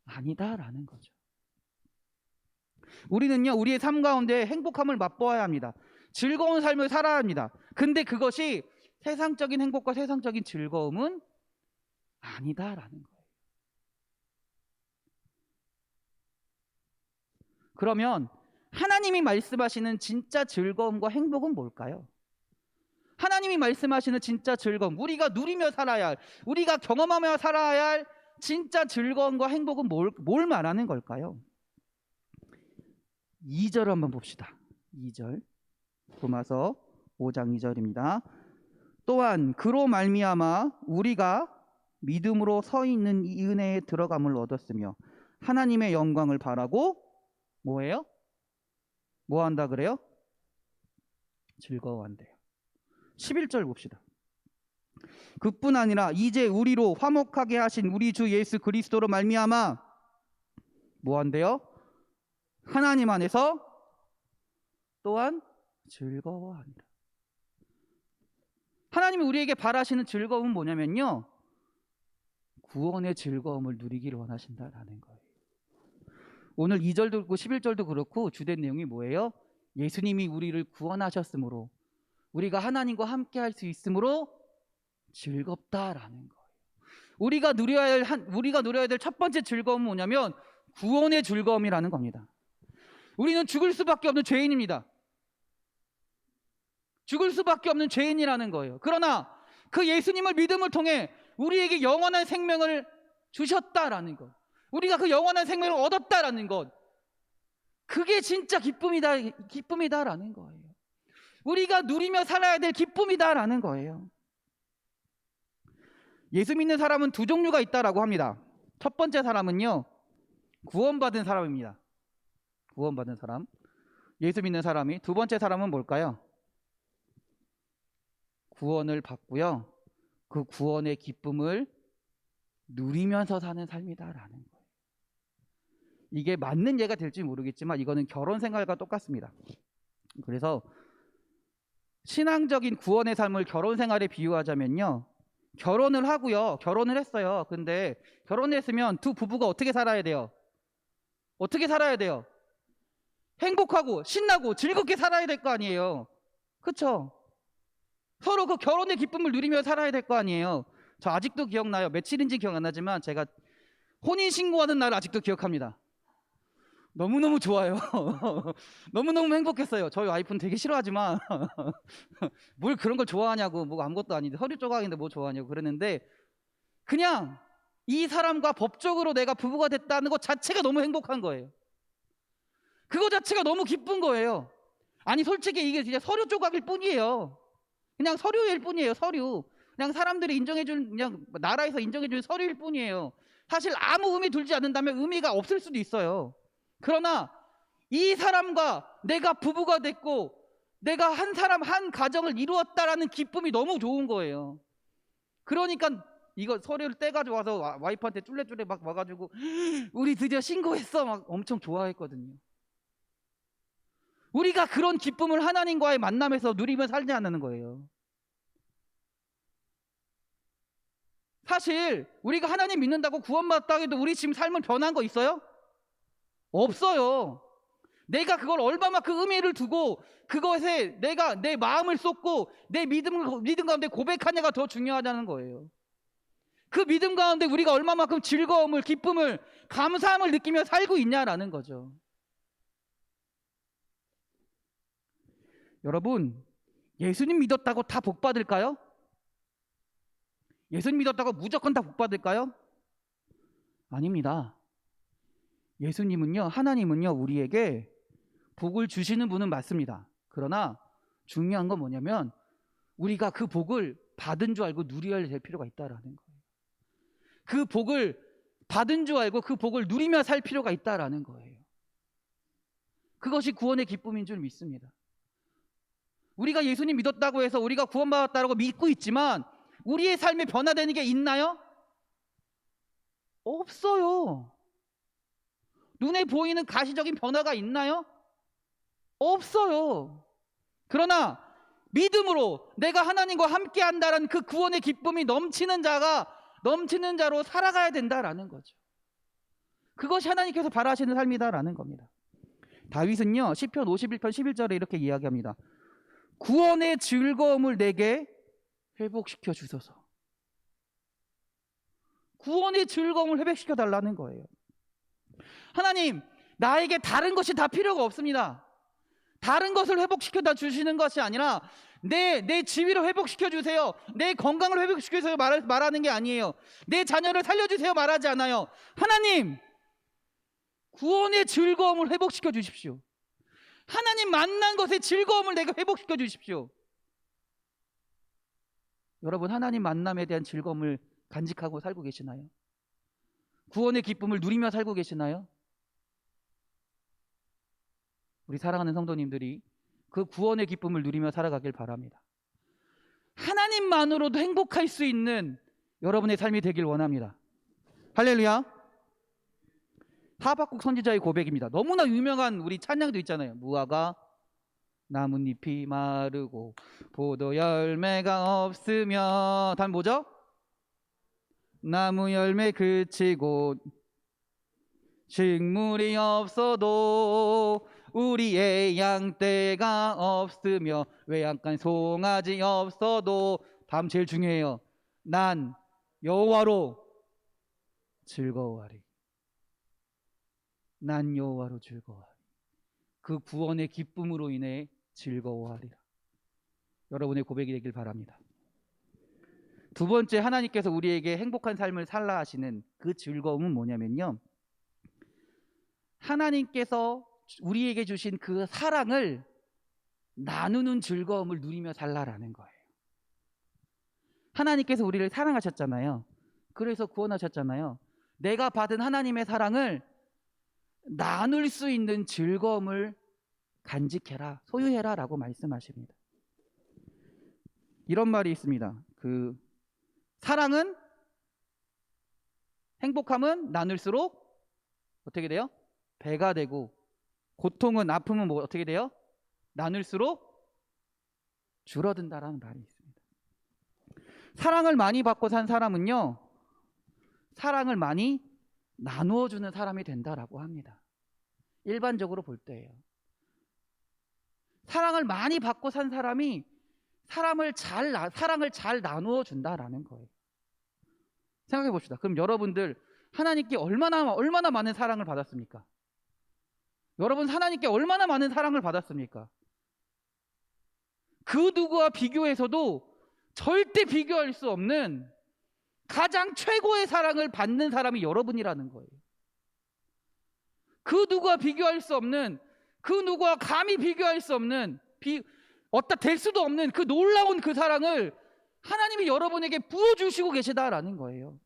아니다라는 거죠. 우리는요, 우리의 삶 가운데 행복함을 맛보아야 합니다. 즐거운 삶을 살아야 합니다. 근데 그것이 세상적인 행복과 세상적인 즐거움은 아니다라는 거예요. 그러면 하나님이 말씀하시는 진짜 즐거움과 행복은 뭘까요? 하나님이 말씀하시는 진짜 즐거움, 우리가 누리며 살아야 할, 우리가 경험하며 살아야 할 진짜 즐거움과 행복은 뭘 말하는 걸까요? 2절 한번 봅시다. 2절, 로마서 5장 2절입니다. 또한 그로 말미암아 우리가 믿음으로 서 있는 이 은혜에 들어감을 얻었으며 하나님의 영광을 바라고 뭐예요? 뭐 한다 그래요? 즐거워한대요. 11절 봅시다. 그뿐 아니라 이제 우리로 화목하게 하신 우리 주 예수 그리스도로 말미암아 뭐 한대요? 하나님 안에서 또한 즐거워하니라. 하나님이 우리에게 바라시는 즐거움은 뭐냐면요, 구원의 즐거움을 누리기를 원하신다라는 거예요. 오늘 2절도 그렇고 11절도 그렇고 주된 내용이 뭐예요? 예수님이 우리를 구원하셨으므로 우리가 하나님과 함께 할 수 있으므로 즐겁다라는 거예요. 우리가 누려야 될 첫 번째 즐거움은 뭐냐면 구원의 즐거움이라는 겁니다. 우리는 죽을 수밖에 없는 죄인입니다. 죽을 수밖에 없는 죄인이라는 거예요. 그러나 그 예수님을 믿음을 통해 우리에게 영원한 생명을 주셨다라는 것, 우리가 그 영원한 생명을 얻었다라는 것, 그게 진짜 기쁨이다라는 거예요. 우리가 누리며 살아야 될 기쁨이다라는 거예요. 예수 믿는 사람은 두 종류가 있다라고 합니다. 첫 번째 사람은요, 구원받은 사람입니다. 구원받은 사람, 예수 믿는 사람이. 두 번째 사람은 뭘까요? 구원을 받고요, 그 구원의 기쁨을 누리면서 사는 삶이다라는 거예요. 이게 맞는 예가 될지 모르겠지만 이거는 결혼 생활과 똑같습니다. 그래서 신앙적인 구원의 삶을 결혼 생활에 비유하자면요, 결혼을 하고요, 결혼을 했어요. 근데 결혼했으면 두 부부가 어떻게 살아야 돼요? 어떻게 살아야 돼요? 행복하고 신나고 즐겁게 살아야 될 거 아니에요. 그쵸? 서로 그 결혼의 기쁨을 누리며 살아야 될 거 아니에요. 저 아직도 기억나요. 며칠인지 기억 안 나지만 제가 혼인신고하는 날을 아직도 기억합니다. 너무너무 좋아요. 너무너무 행복했어요. 저희 와이프는 되게 싫어하지만 뭘 그런 걸 좋아하냐고, 뭐 아무것도 아닌데 서류 조각인데 뭐 좋아하냐고 그러는데, 그냥 이 사람과 법적으로 내가 부부가 됐다는 것 자체가 너무 행복한 거예요. 그거 자체가 너무 기쁜 거예요. 아니 솔직히 이게 진짜 서류 조각일 뿐이에요. 그냥 서류일 뿐이에요. 서류. 그냥 사람들이 인정해준, 그냥 나라에서 인정해준 서류일 뿐이에요. 사실 아무 의미 둘지 않는다면 의미가 없을 수도 있어요. 그러나 이 사람과 내가 부부가 됐고 내가 한 사람 한 가정을 이루었다라는 기쁨이 너무 좋은 거예요. 그러니까 이거 서류를 떼가지고 와서 와이프한테 쫄래쫄래 막 와가지고 우리 드디어 신고했어 막 엄청 좋아했거든요. 우리가 그런 기쁨을 하나님과의 만남에서 누리며 살지 않는 거예요. 사실 우리가 하나님 믿는다고 구원받았다고 해도 우리 지금 삶은 변한 거 있어요? 없어요. 내가 그걸 얼마만큼 의미를 두고 그것에 내가 내 마음을 쏟고 내 믿음 가운데 고백하냐가 더 중요하다는 거예요. 그 믿음 가운데 우리가 얼마만큼 즐거움을, 기쁨을, 감사함을 느끼며 살고 있냐라는 거죠. 여러분, 예수님 믿었다고 다 복 받을까요? 예수님 믿었다고 무조건 다 복 받을까요? 아닙니다. 예수님은요, 하나님은요, 우리에게 복을 주시는 분은 맞습니다. 그러나 중요한 건 뭐냐면 우리가 그 복을 받은 줄 알고 누려야 될 필요가 있다라는 거예요. 그 복을 받은 줄 알고 그 복을 누리며 살 필요가 있다라는 거예요. 그것이 구원의 기쁨인 줄 믿습니다. 우리가 예수님 믿었다고 해서 우리가 구원받았다고 믿고 있지만 우리의 삶에 변화되는 게 있나요? 없어요. 눈에 보이는 가시적인 변화가 있나요? 없어요. 그러나 믿음으로 내가 하나님과 함께 한다는 그 구원의 기쁨이 넘치는 자로 살아가야 된다라는 거죠. 그것이 하나님께서 바라시는 삶이다라는 겁니다. 다윗은요, 시편 51편 11절에 이렇게 이야기합니다. 구원의 즐거움을 내게 회복시켜 주소서. 구원의 즐거움을 회복시켜 달라는 거예요. 하나님, 나에게 다른 것이 다 필요가 없습니다. 다른 것을 회복시켜 다 주시는 것이 아니라 내 지위를 회복시켜 주세요. 내 건강을 회복시켜 주세요 말하는 게 아니에요. 내 자녀를 살려주세요 말하지 않아요. 하나님, 구원의 즐거움을 회복시켜 주십시오. 하나님 만난 것의 즐거움을 내가 회복시켜 주십시오. 여러분, 하나님 만남에 대한 즐거움을 간직하고 살고 계시나요? 구원의 기쁨을 누리며 살고 계시나요? 우리 사랑하는 성도님들이 그 구원의 기쁨을 누리며 살아가길 바랍니다. 하나님만으로도 행복할 수 있는 여러분의 삶이 되길 원합니다. 할렐루야. 하박국 선지자의 고백입니다. 너무나 유명한 우리 찬양도 있잖아요. 무화과 나뭇잎이 마르고 포도 열매가 없으며, 다음 뭐죠? 나무 열매 그치고 식물이 없어도 우리의 양떼가 없으며 외양간 송아지 없어도, 다음 제일 중요해요. 난 여호와로 즐거워하리. 난 여호와로 즐거워하리. 그 구원의 기쁨으로 인해 즐거워하리라. 여러분의 고백이 되길 바랍니다. 두 번째, 하나님께서 우리에게 행복한 삶을 살라 하시는 그 즐거움은 뭐냐면요, 하나님께서 우리에게 주신 그 사랑을 나누는 즐거움을 누리며 살라라는 거예요. 하나님께서 우리를 사랑하셨잖아요. 그래서 구원하셨잖아요. 내가 받은 하나님의 사랑을 나눌 수 있는 즐거움을 간직해라, 소유해라 라고 말씀하십니다. 이런 말이 있습니다. 사랑은, 행복함은 나눌수록 어떻게 돼요? 배가 되고, 고통은, 아픔은 뭐 어떻게 돼요? 나눌수록 줄어든다라는 말이 있습니다. 사랑을 많이 받고 산 사람은요, 사랑을 많이 나누어주는 사람이 된다라고 합니다. 일반적으로 볼 때예요. 사랑을 많이 받고 산 사람이 사랑을 잘 나누어 준다라는 거예요. 생각해 봅시다. 그럼 여러분들 하나님께 얼마나 많은 사랑을 받았습니까? 여러분 하나님께 얼마나 많은 사랑을 받았습니까? 그 누구와 비교해서도 절대 비교할 수 없는 가장 최고의 사랑을 받는 사람이 여러분이라는 거예요. 그 누구와 비교할 수 없는, 그 누구와 감히 비교할 수 없는, 어디다 댈 수도 없는 그 놀라운 그 사랑을 하나님이 여러분에게 부어주시고 계시다라는 거예요.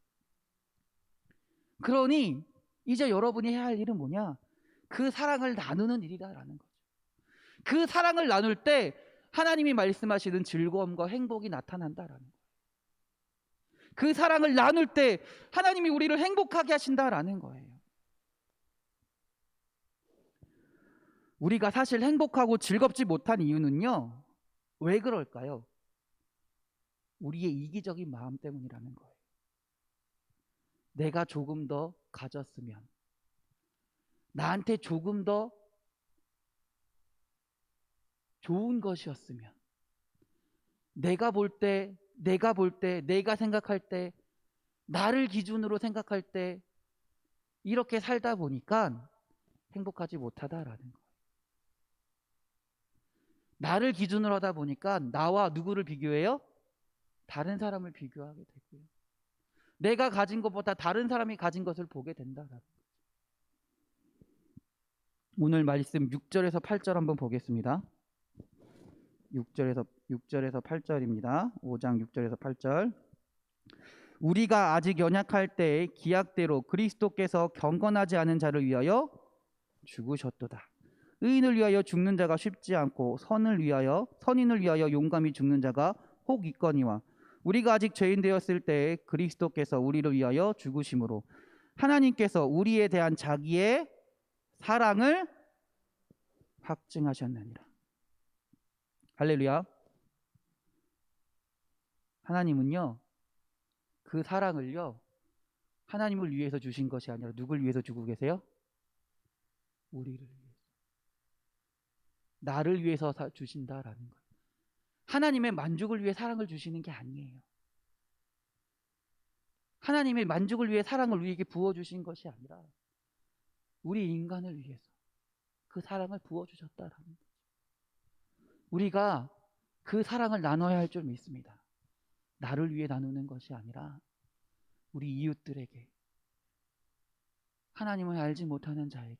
그러니 이제 여러분이 해야 할 일은 뭐냐? 그 사랑을 나누는 일이다라는 거죠. 그 사랑을 나눌 때 하나님이 말씀하시는 즐거움과 행복이 나타난다라는 거예요. 그 사랑을 나눌 때 하나님이 우리를 행복하게 하신다라는 거예요. 우리가 사실 행복하고 즐겁지 못한 이유는요, 왜 그럴까요? 우리의 이기적인 마음 때문이라는 거예요. 내가 조금 더 가졌으면, 나한테 조금 더 좋은 것이었으면, 내가 생각할 때, 나를 기준으로 생각할 때 이렇게 살다 보니까 행복하지 못하다라는 거예요. 나를 기준으로 하다 보니까 나와 누구를 비교해요? 다른 사람을 비교하게 되고요. 내가 가진 것보다 다른 사람이 가진 것을 보게 된다라는 거죠. 오늘 말씀 6절에서 8절 한번 보겠습니다. 6절에서 8절입니다. 5장 6절에서 8절. 우리가 아직 연약할 때에 기약대로 그리스도께서 경건하지 않은 자를 위하여 죽으셨도다. 의인을 위하여 죽는 자가 쉽지 않고 선인을 위하여 용감히 죽는 자가 혹 있거니와 우리가 아직 죄인 되었을 때에 그리스도께서 우리를 위하여 죽으심으로 하나님께서 우리에 대한 자기의 사랑을 확증하셨느니라. 할렐루야. 하나님은요, 그 사랑을요, 하나님을 위해서 주신 것이 아니라 누굴 위해서 주고 계세요? 우리를 위해서. 나를 위해서 주신다라는 거예요. 하나님의 만족을 위해 사랑을 주시는 게 아니에요. 하나님의 만족을 위해 사랑을 우리에게 부어주신 것이 아니라 우리 인간을 위해서 그 사랑을 부어주셨다라는 거죠. 우리가 그 사랑을 나눠야 할 줄 믿습니다. 나를 위해 나누는 것이 아니라 우리 이웃들에게, 하나님을 알지 못하는 자에게,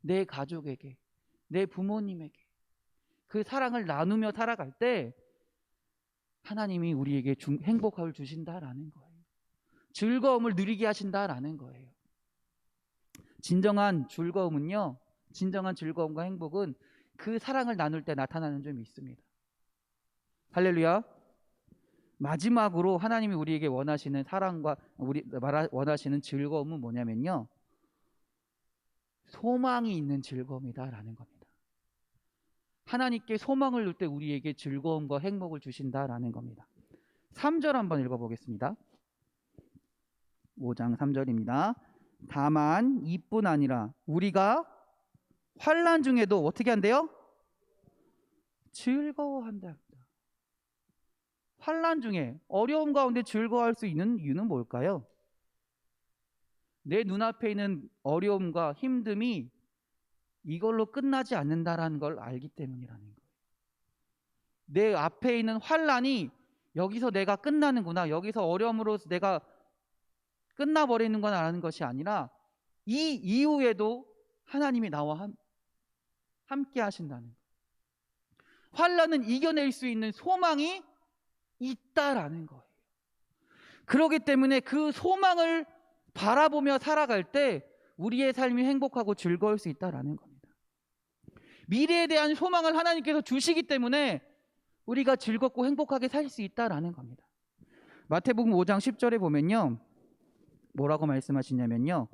내 가족에게, 내 부모님에게 그 사랑을 나누며 살아갈 때 하나님이 우리에게 행복함을 주신다라는 거예요. 즐거움을 누리게 하신다라는 거예요. 진정한 즐거움과 행복은 그 사랑을 나눌 때 나타나는 줄 믿습니다. 할렐루야. 마지막으로 하나님이 우리에게 원하시는 사랑과 원하시는 즐거움은 뭐냐면요, 소망이 있는 즐거움이다라는 겁니다. 하나님께 소망을 둘 때 우리에게 즐거움과 행복을 주신다라는 겁니다. 3절 한번 읽어보겠습니다. 5장 3절입니다. 다만 이뿐 아니라 우리가 환난 중에도 어떻게 한대요? 즐거워한다. 환난 중에, 어려움 가운데 즐거워할 수 있는 이유는 뭘까요? 내 눈앞에 있는 어려움과 힘듦이 이걸로 끝나지 않는다라는 걸 알기 때문이라는 거예요. 내 앞에 있는 환난이 여기서 내가 끝나는구나, 여기서 어려움으로 내가 끝나버리는구나라는 것이 아니라 이 이후에도 하나님이 나와 함께 하신다는 거예요. 환난은 이겨낼 수 있는 소망이 있다라는 거예요. 그렇기 때문에 그 소망을 바라보며 살아갈 때 우리의 삶이 행복하고 즐거울 수 있다라는 겁니다. 미래에 대한 소망을 하나님께서 주시기 때문에 우리가 즐겁고 행복하게 살 수 있다라는 겁니다. 마태복음 5장 10절에 보면요, 뭐라고 말씀하시냐면요,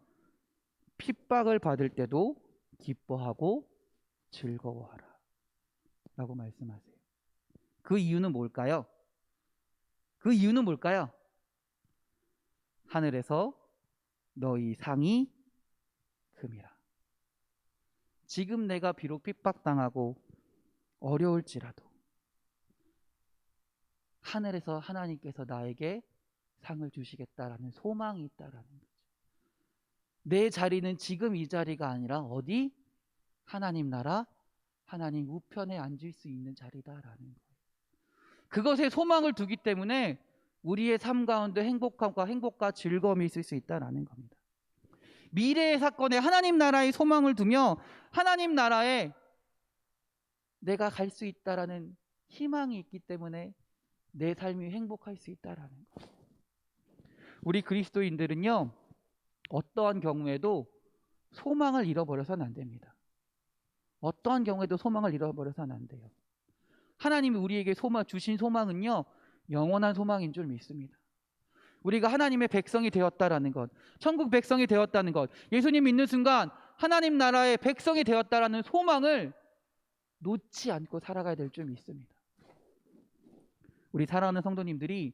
핍박을 받을 때도 기뻐하고 즐거워하라 라고 말씀하세요. 그 이유는 뭘까요? 하늘에서 너희 상이 금이라. 지금 내가 비록 핍박당하고 어려울지라도 하늘에서 하나님께서 나에게 상을 주시겠다라는 소망이 있다라는 거죠. 내 자리는 지금 이 자리가 아니라 어디? 하나님 나라, 하나님 우편에 앉을 수 있는 자리다라는 거예요. 그것에 소망을 두기 때문에 우리의 삶 가운데 행복과 즐거움이 있을 수 있다라는 겁니다. 미래의 사건에 하나님 나라의 소망을 두며 하나님 나라에 내가 갈 수 있다라는 희망이 있기 때문에 내 삶이 행복할 수 있다라는 거예요. 우리 그리스도인들은요, 어떠한 경우에도 소망을 잃어버려서는 안 됩니다. 어떠한 경우에도 소망을 잃어버려서는 안 돼요. 하나님이 우리에게 주신 소망은요, 영원한 소망인 줄 믿습니다. 우리가 하나님의 백성이 되었다라는 것, 천국 백성이 되었다는 것, 예수님 믿는 순간 하나님 나라의 백성이 되었다라는 소망을 놓지 않고 살아가야 될 줄 믿습니다. 우리 사랑하는 성도님들이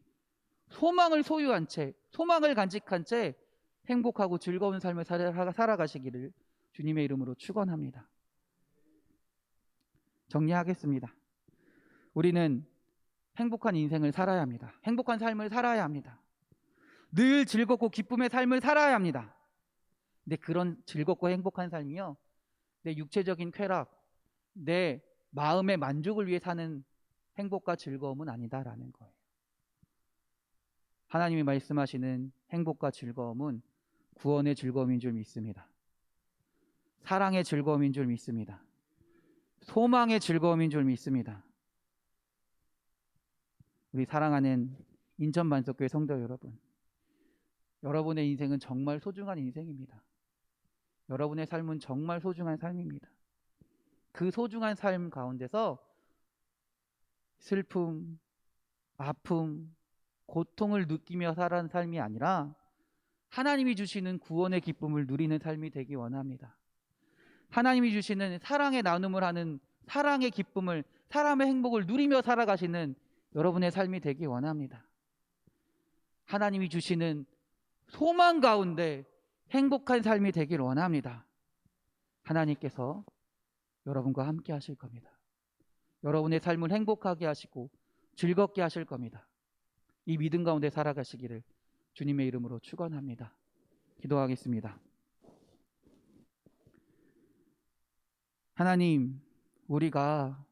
소망을 소유한 채, 소망을 간직한 채 행복하고 즐거운 삶을 살아가시기를 주님의 이름으로 축원합니다. 정리하겠습니다. 우리는 행복한 인생을 살아야 합니다. 행복한 삶을 살아야 합니다. 늘 즐겁고 기쁨의 삶을 살아야 합니다. 근데 그런 즐겁고 행복한 삶이요, 내 육체적인 쾌락, 내 마음의 만족을 위해 사는 행복과 즐거움은 아니다라는 거예요. 하나님이 말씀하시는 행복과 즐거움은 구원의 즐거움인 줄 믿습니다. 사랑의 즐거움인 줄 믿습니다. 소망의 즐거움인 줄 믿습니다. 우리 사랑하는 인천만석교회 성도 여러분, 여러분의 인생은 정말 소중한 인생입니다. 여러분의 삶은 정말 소중한 삶입니다. 그 소중한 삶 가운데서 슬픔, 아픔, 고통을 느끼며 살아가는 삶이 아니라 하나님이 주시는 구원의 기쁨을 누리는 삶이 되기 원합니다. 하나님이 주시는 사랑의 나눔을 하는 사랑의 기쁨을, 사람의 행복을 누리며 살아가시는 여러분의 삶이 되기 원합니다. 하나님이 주시는 소망 가운데 행복한 삶이 되길 원합니다. 하나님께서 여러분과 함께 하실 겁니다. 여러분의 삶을 행복하게 하시고 즐겁게 하실 겁니다. 이 믿음 가운데 살아가시기를 주님의 이름으로 축원합니다. 기도하겠습니다. 하나님, 우리가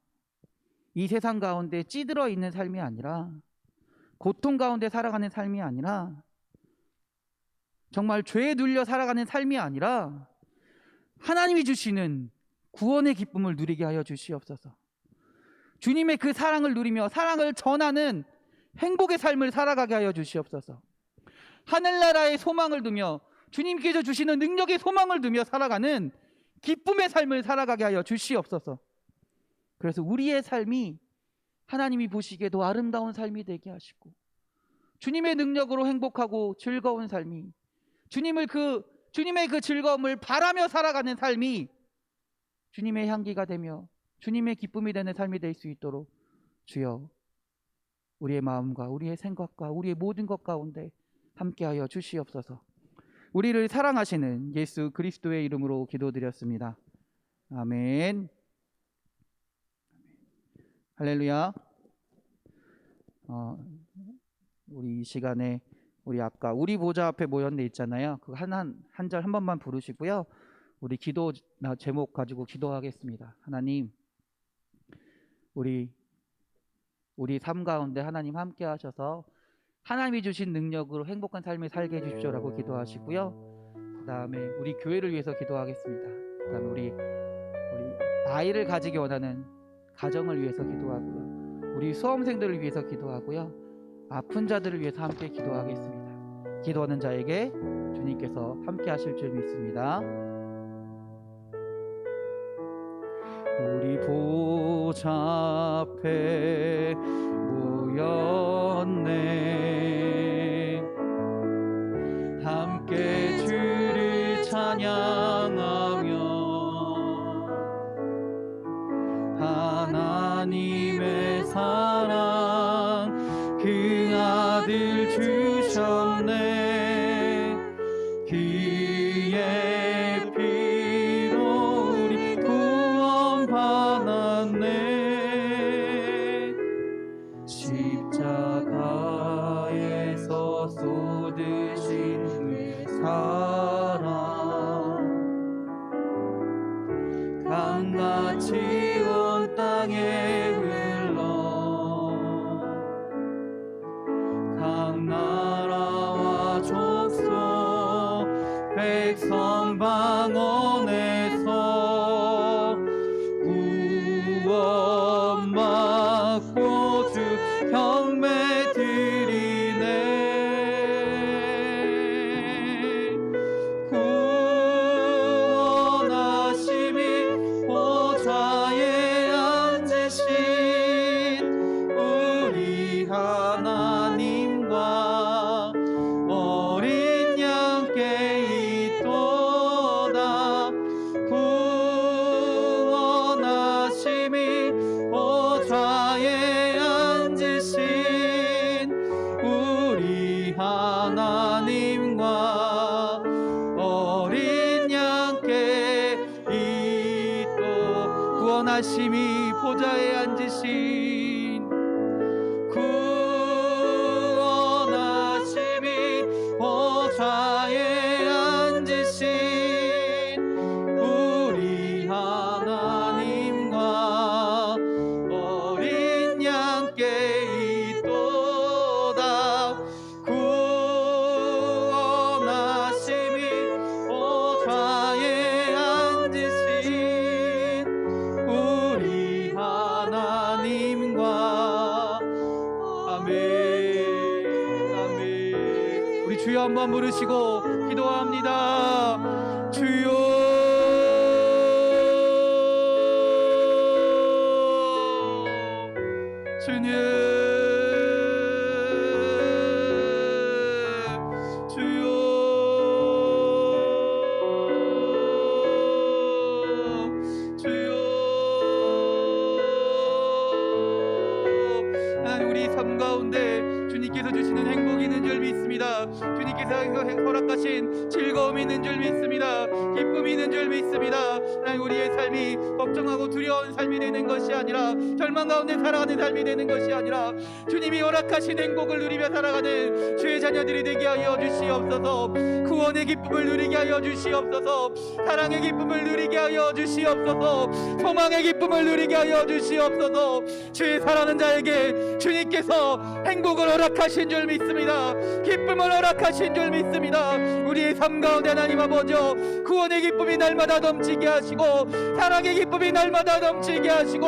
이 세상 가운데 찌들어 있는 삶이 아니라, 고통 가운데 살아가는 삶이 아니라, 정말 죄에 눌려 살아가는 삶이 아니라 하나님이 주시는 구원의 기쁨을 누리게 하여 주시옵소서. 주님의 그 사랑을 누리며 사랑을 전하는 행복의 삶을 살아가게 하여 주시옵소서. 하늘나라의 소망을 두며 주님께서 주시는 능력의 소망을 두며 살아가는 기쁨의 삶을 살아가게 하여 주시옵소서. 그래서 우리의 삶이 하나님이 보시기에도 아름다운 삶이 되게 하시고, 주님의 능력으로 행복하고 즐거운 삶이, 주님의 그 즐거움을 바라며 살아가는 삶이 주님의 향기가 되며 주님의 기쁨이 되는 삶이 될 수 있도록 주여 우리의 마음과 우리의 생각과 우리의 모든 것 가운데 함께하여 주시옵소서. 우리를 사랑하시는 예수 그리스도의 이름으로 기도드렸습니다. 아멘. 할렐루야. 우리 이 시간에 우리 아까 우리 보좌 앞에 모였네 있잖아요. 그 한 절 한 번만 부르시고요. 우리 기도 제목 가지고 기도하겠습니다. 하나님, 우리 삶 가운데 하나님 함께 하셔서 하나님이 주신 능력으로 행복한 삶을 살게 해주십시오라고 기도하시고요. 그 다음에 우리 교회를 위해서 기도하겠습니다. 그 다음에 우리 아이를 가지기 원하는 가정을 위해서 기도하고요. 우리 수험생들을 위해서 기도하고요. 아픈 자들을 위해서 함께 기도하겠습니다. 기도하는 자에게 주님께서 함께 하실 줄 믿습니다. 우리 보좌 앞에 모였네. 함께 주를 찬양하며 하나님의 사랑 그 아들 주셨네. 그의 피로 우리 구원 받았네. 사랑 강같이 온 땅에 흘러 각 나라와 족속 백성 방언에서 구원 받고 주 경배 드리네. 구원하심이 보좌에 앉으신 우리 하나님과 어린 양께 있도다. 구원하심이 보좌에 앉으신 우리 하나님과 어린 양께 있도. 구원하심이 보좌에 앉으신 구원하심이 보좌에 앉으신 우리 하나님과 어린 양께 있도다. 구원하심이 보좌에 앉으신 우리 하나님과. 아멘. 아멘. 우리 주여 한번 부르시고 기도합니다. 주여. 주님. 주여. 주여. 하나님, 우리 삶 가운데 주님께서 주시는 행복이 있는 줄 믿습니다. 주님께서 허락하신 즐거움이 있는 줄 믿습니다. 기쁨이 있는 줄 믿습니다. 하나님, 우리의 삶이 걱정하고 두려운 삶이 되는 것이 아니라, 절망 가운데 살아가는 삶이 되는 것이 아니라, 주님이 허락하신 행복을 누리며 살아가는 주의 자녀들이 되게 하여 주시옵소서. 구원의 기쁨을 누리게 하여 주시옵소서. 사랑의 기쁨을 누리게 하여 주시옵소서. 소망의 기쁨을 누리게 하여 주시옵소서. 주의 사랑하는 자에게 주님께서 행복을 허락하신 줄 믿습니다. 기쁨을 허락하신 줄 믿습니다. 우리의 삶 가운데 하나님 아버지여, 구원의 기쁨이 날마다 넘치게 하시고, 사랑의 기쁨이 날마다 넘치게 하시고,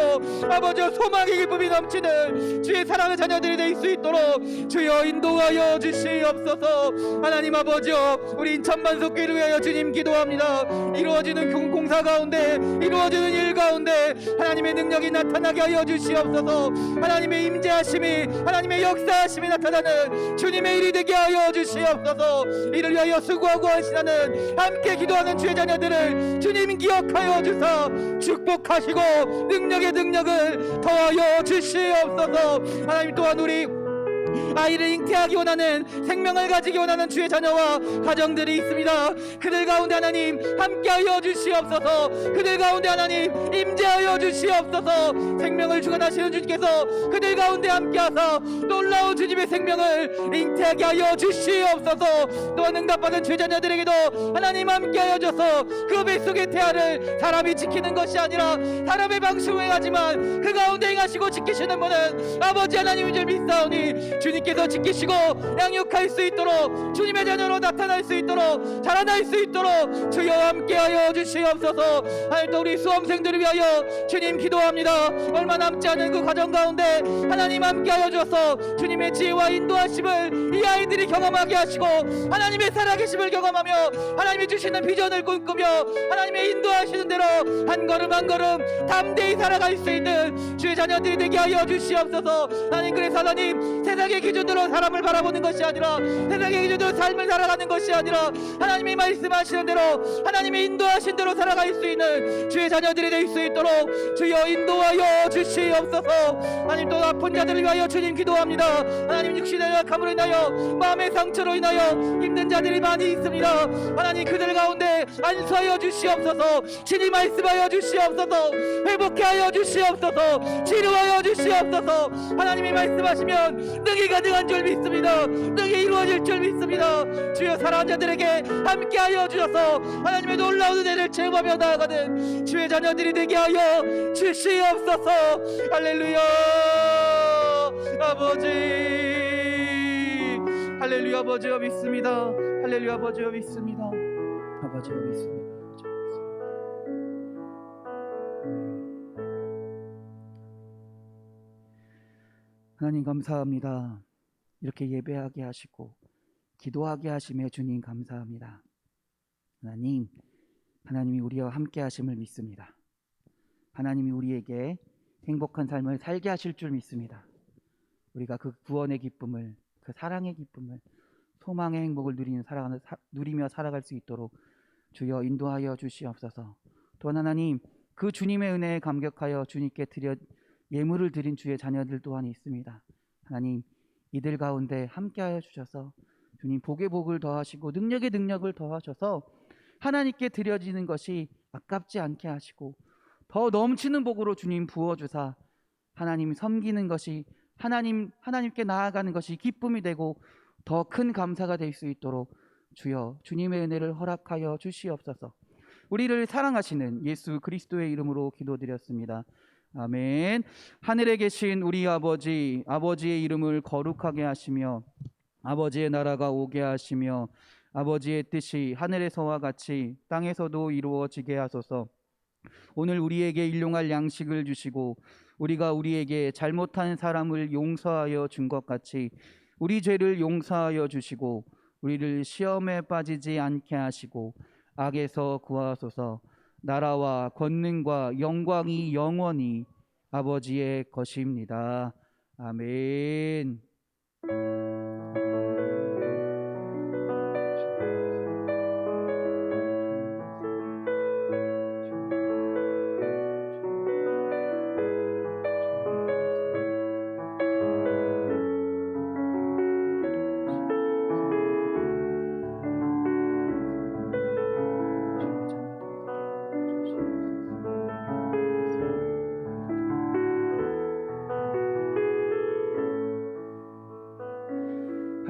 아버지여 소망의 기쁨이 넘치는 주의 사랑하는 자녀들이 될 수 있도록 주여 인도하여 주시옵소서. 하나님 아버지여, 우리 인천만석교회를 위하여 주님 기도합니다. 이루어지는 공사 가운데, 이루어지는 일 가운데 하나님의 능력이 나타나게 하여 주시옵소서. 하나님의 임재하심이, 하나님의 역사하심이 나타나는 주님의 일이 되게 하여 주시옵소서. 이를 위하여 수고하고 하시는 함께 기도하는 주의 자녀들을 주님 기억하여 주사 축복하시고 능력의 능력을 더하여 주시옵소서. 하나님, 또한 우리 아이를 잉태하기 원하는, 생명을 가지기 원하는 주의 자녀와 가정들이 있습니다. 그들 가운데 하나님 함께하여 주시옵소서. 그들 가운데 하나님 임재하여 주시옵소서. 생명을 주관하시는 주님께서 그들 가운데 함께하사 놀라운 주님의 생명을 잉태하게 하여 주시옵소서. 또한 응답받은 주의 자녀들에게도 하나님 함께하여 줘서 그 뱃속의 태아를 사람이 지키는 것이 아니라 사람의 방식으로 행하지만 그 가운데 행하시고 지키시는 분은 아버지 하나님인 줄 믿사오니 주님께서 지키시고 양육할 수 있도록, 주님의 자녀로 나타날 수 있도록, 자라날 수 있도록 주여 함께하여 주시옵소서. 하나님, 또 우리 수험생들을 위하여 주님 기도합니다. 얼마 남지 않은 그 과정 가운데 하나님 함께하여 주셔서 주님의 지혜와 인도하심을 이 아이들이 경험하게 하시고, 하나님의 살아계심을 경험하며 하나님이 주시는 비전을 꿈꾸며 하나님의 인도하시는 대로 한 걸음 한 걸음 담대히 살아갈 수 있는 주의 자녀들이 되게 하여 주시옵소서. 하나님, 그래서 하나님 세상의 기준으로 사람을 바라보는 것이 아니라, 세상의 기준으로 삶을 살아가는 것이 아니라, 하나님이 말씀하시는 대로 하나님이 인도하신 대로 살아갈 수 있는 주의 자녀들이 될 수 있도록 주여 인도하여 주시옵소서. 하나님, 또 아픈 자들을 위하여 주님 기도합니다. 하나님, 육신의 약함으로 인하여, 마음의 상처로 인하여 힘든 자들이 많이 있습니다. 하나님, 그들 가운데 안수하여 주시옵소서. 친히 말씀하여 주시옵소서. 회복하여 주시옵소서. 치료하여 주시옵소서. 하나님이 말씀하시면 능히 능히 가능한 줄 믿습니다. 능히 이루어질 줄 믿습니다. 주여 사랑하는 자들에게 함께하여 주셔서 하나님의 놀라운 은혜를 체험하며 나아가는 주의 자녀들이 되게 하여 주시옵소서. 할렐루야. 아버지, 할렐루야. 아버지여 믿습니다. 할렐루야. 아버지여 믿습니다. 아버지여 믿습니다. 하나님 감사합니다. 이렇게 예배하게 하시고 기도하게 하심에 주님 감사합니다. 하나님이 우리와 함께 하심을 믿습니다. 하나님이 우리에게 행복한 삶을 살게 하실 줄 믿습니다. 우리가 그 구원의 기쁨을, 그 사랑의 기쁨을, 소망의 행복을 누리며 살아갈 수 있도록 주여 인도하여 주시옵소서. 또한 하나님, 그 주님의 은혜에 감격하여 주님께 예물을 드린 주의 자녀들 또한 있습니다. 하나님, 이들 가운데 함께하여 주셔서 주님 복의 복을 더하시고 능력의 능력을 더하셔서 하나님께 드려지는 것이 아깝지 않게 하시고 더 넘치는 복으로 주님 부어주사 하나님 섬기는 것이 하나님께 나아가는 것이 기쁨이 되고 더 큰 감사가 될 수 있도록 주여 주님의 은혜를 허락하여 주시옵소서. 우리를 사랑하시는 예수 그리스도의 이름으로 기도드렸습니다. 아멘. 하늘에 계신 우리 아버지, 아버지의 이름을 거룩하게 하시며 아버지의 나라가 오게 하시며 아버지의 뜻이 하늘에서와 같이 땅에서도 이루어지게 하소서. 오늘 우리에게 일용할 양식을 주시고 우리가 우리에게 잘못한 사람을 용서하여 준 것 같이 우리 죄를 용서하여 주시고 우리를 시험에 빠지지 않게 하시고 악에서 구하소서. 나라와 권능과 영광이 영원히 아버지의 것입니다. 아멘.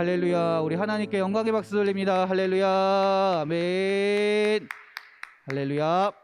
할렐루야. 우리 하나님께 영광의 박수 돌립니다. 할렐루야. 아멘. 할렐루야.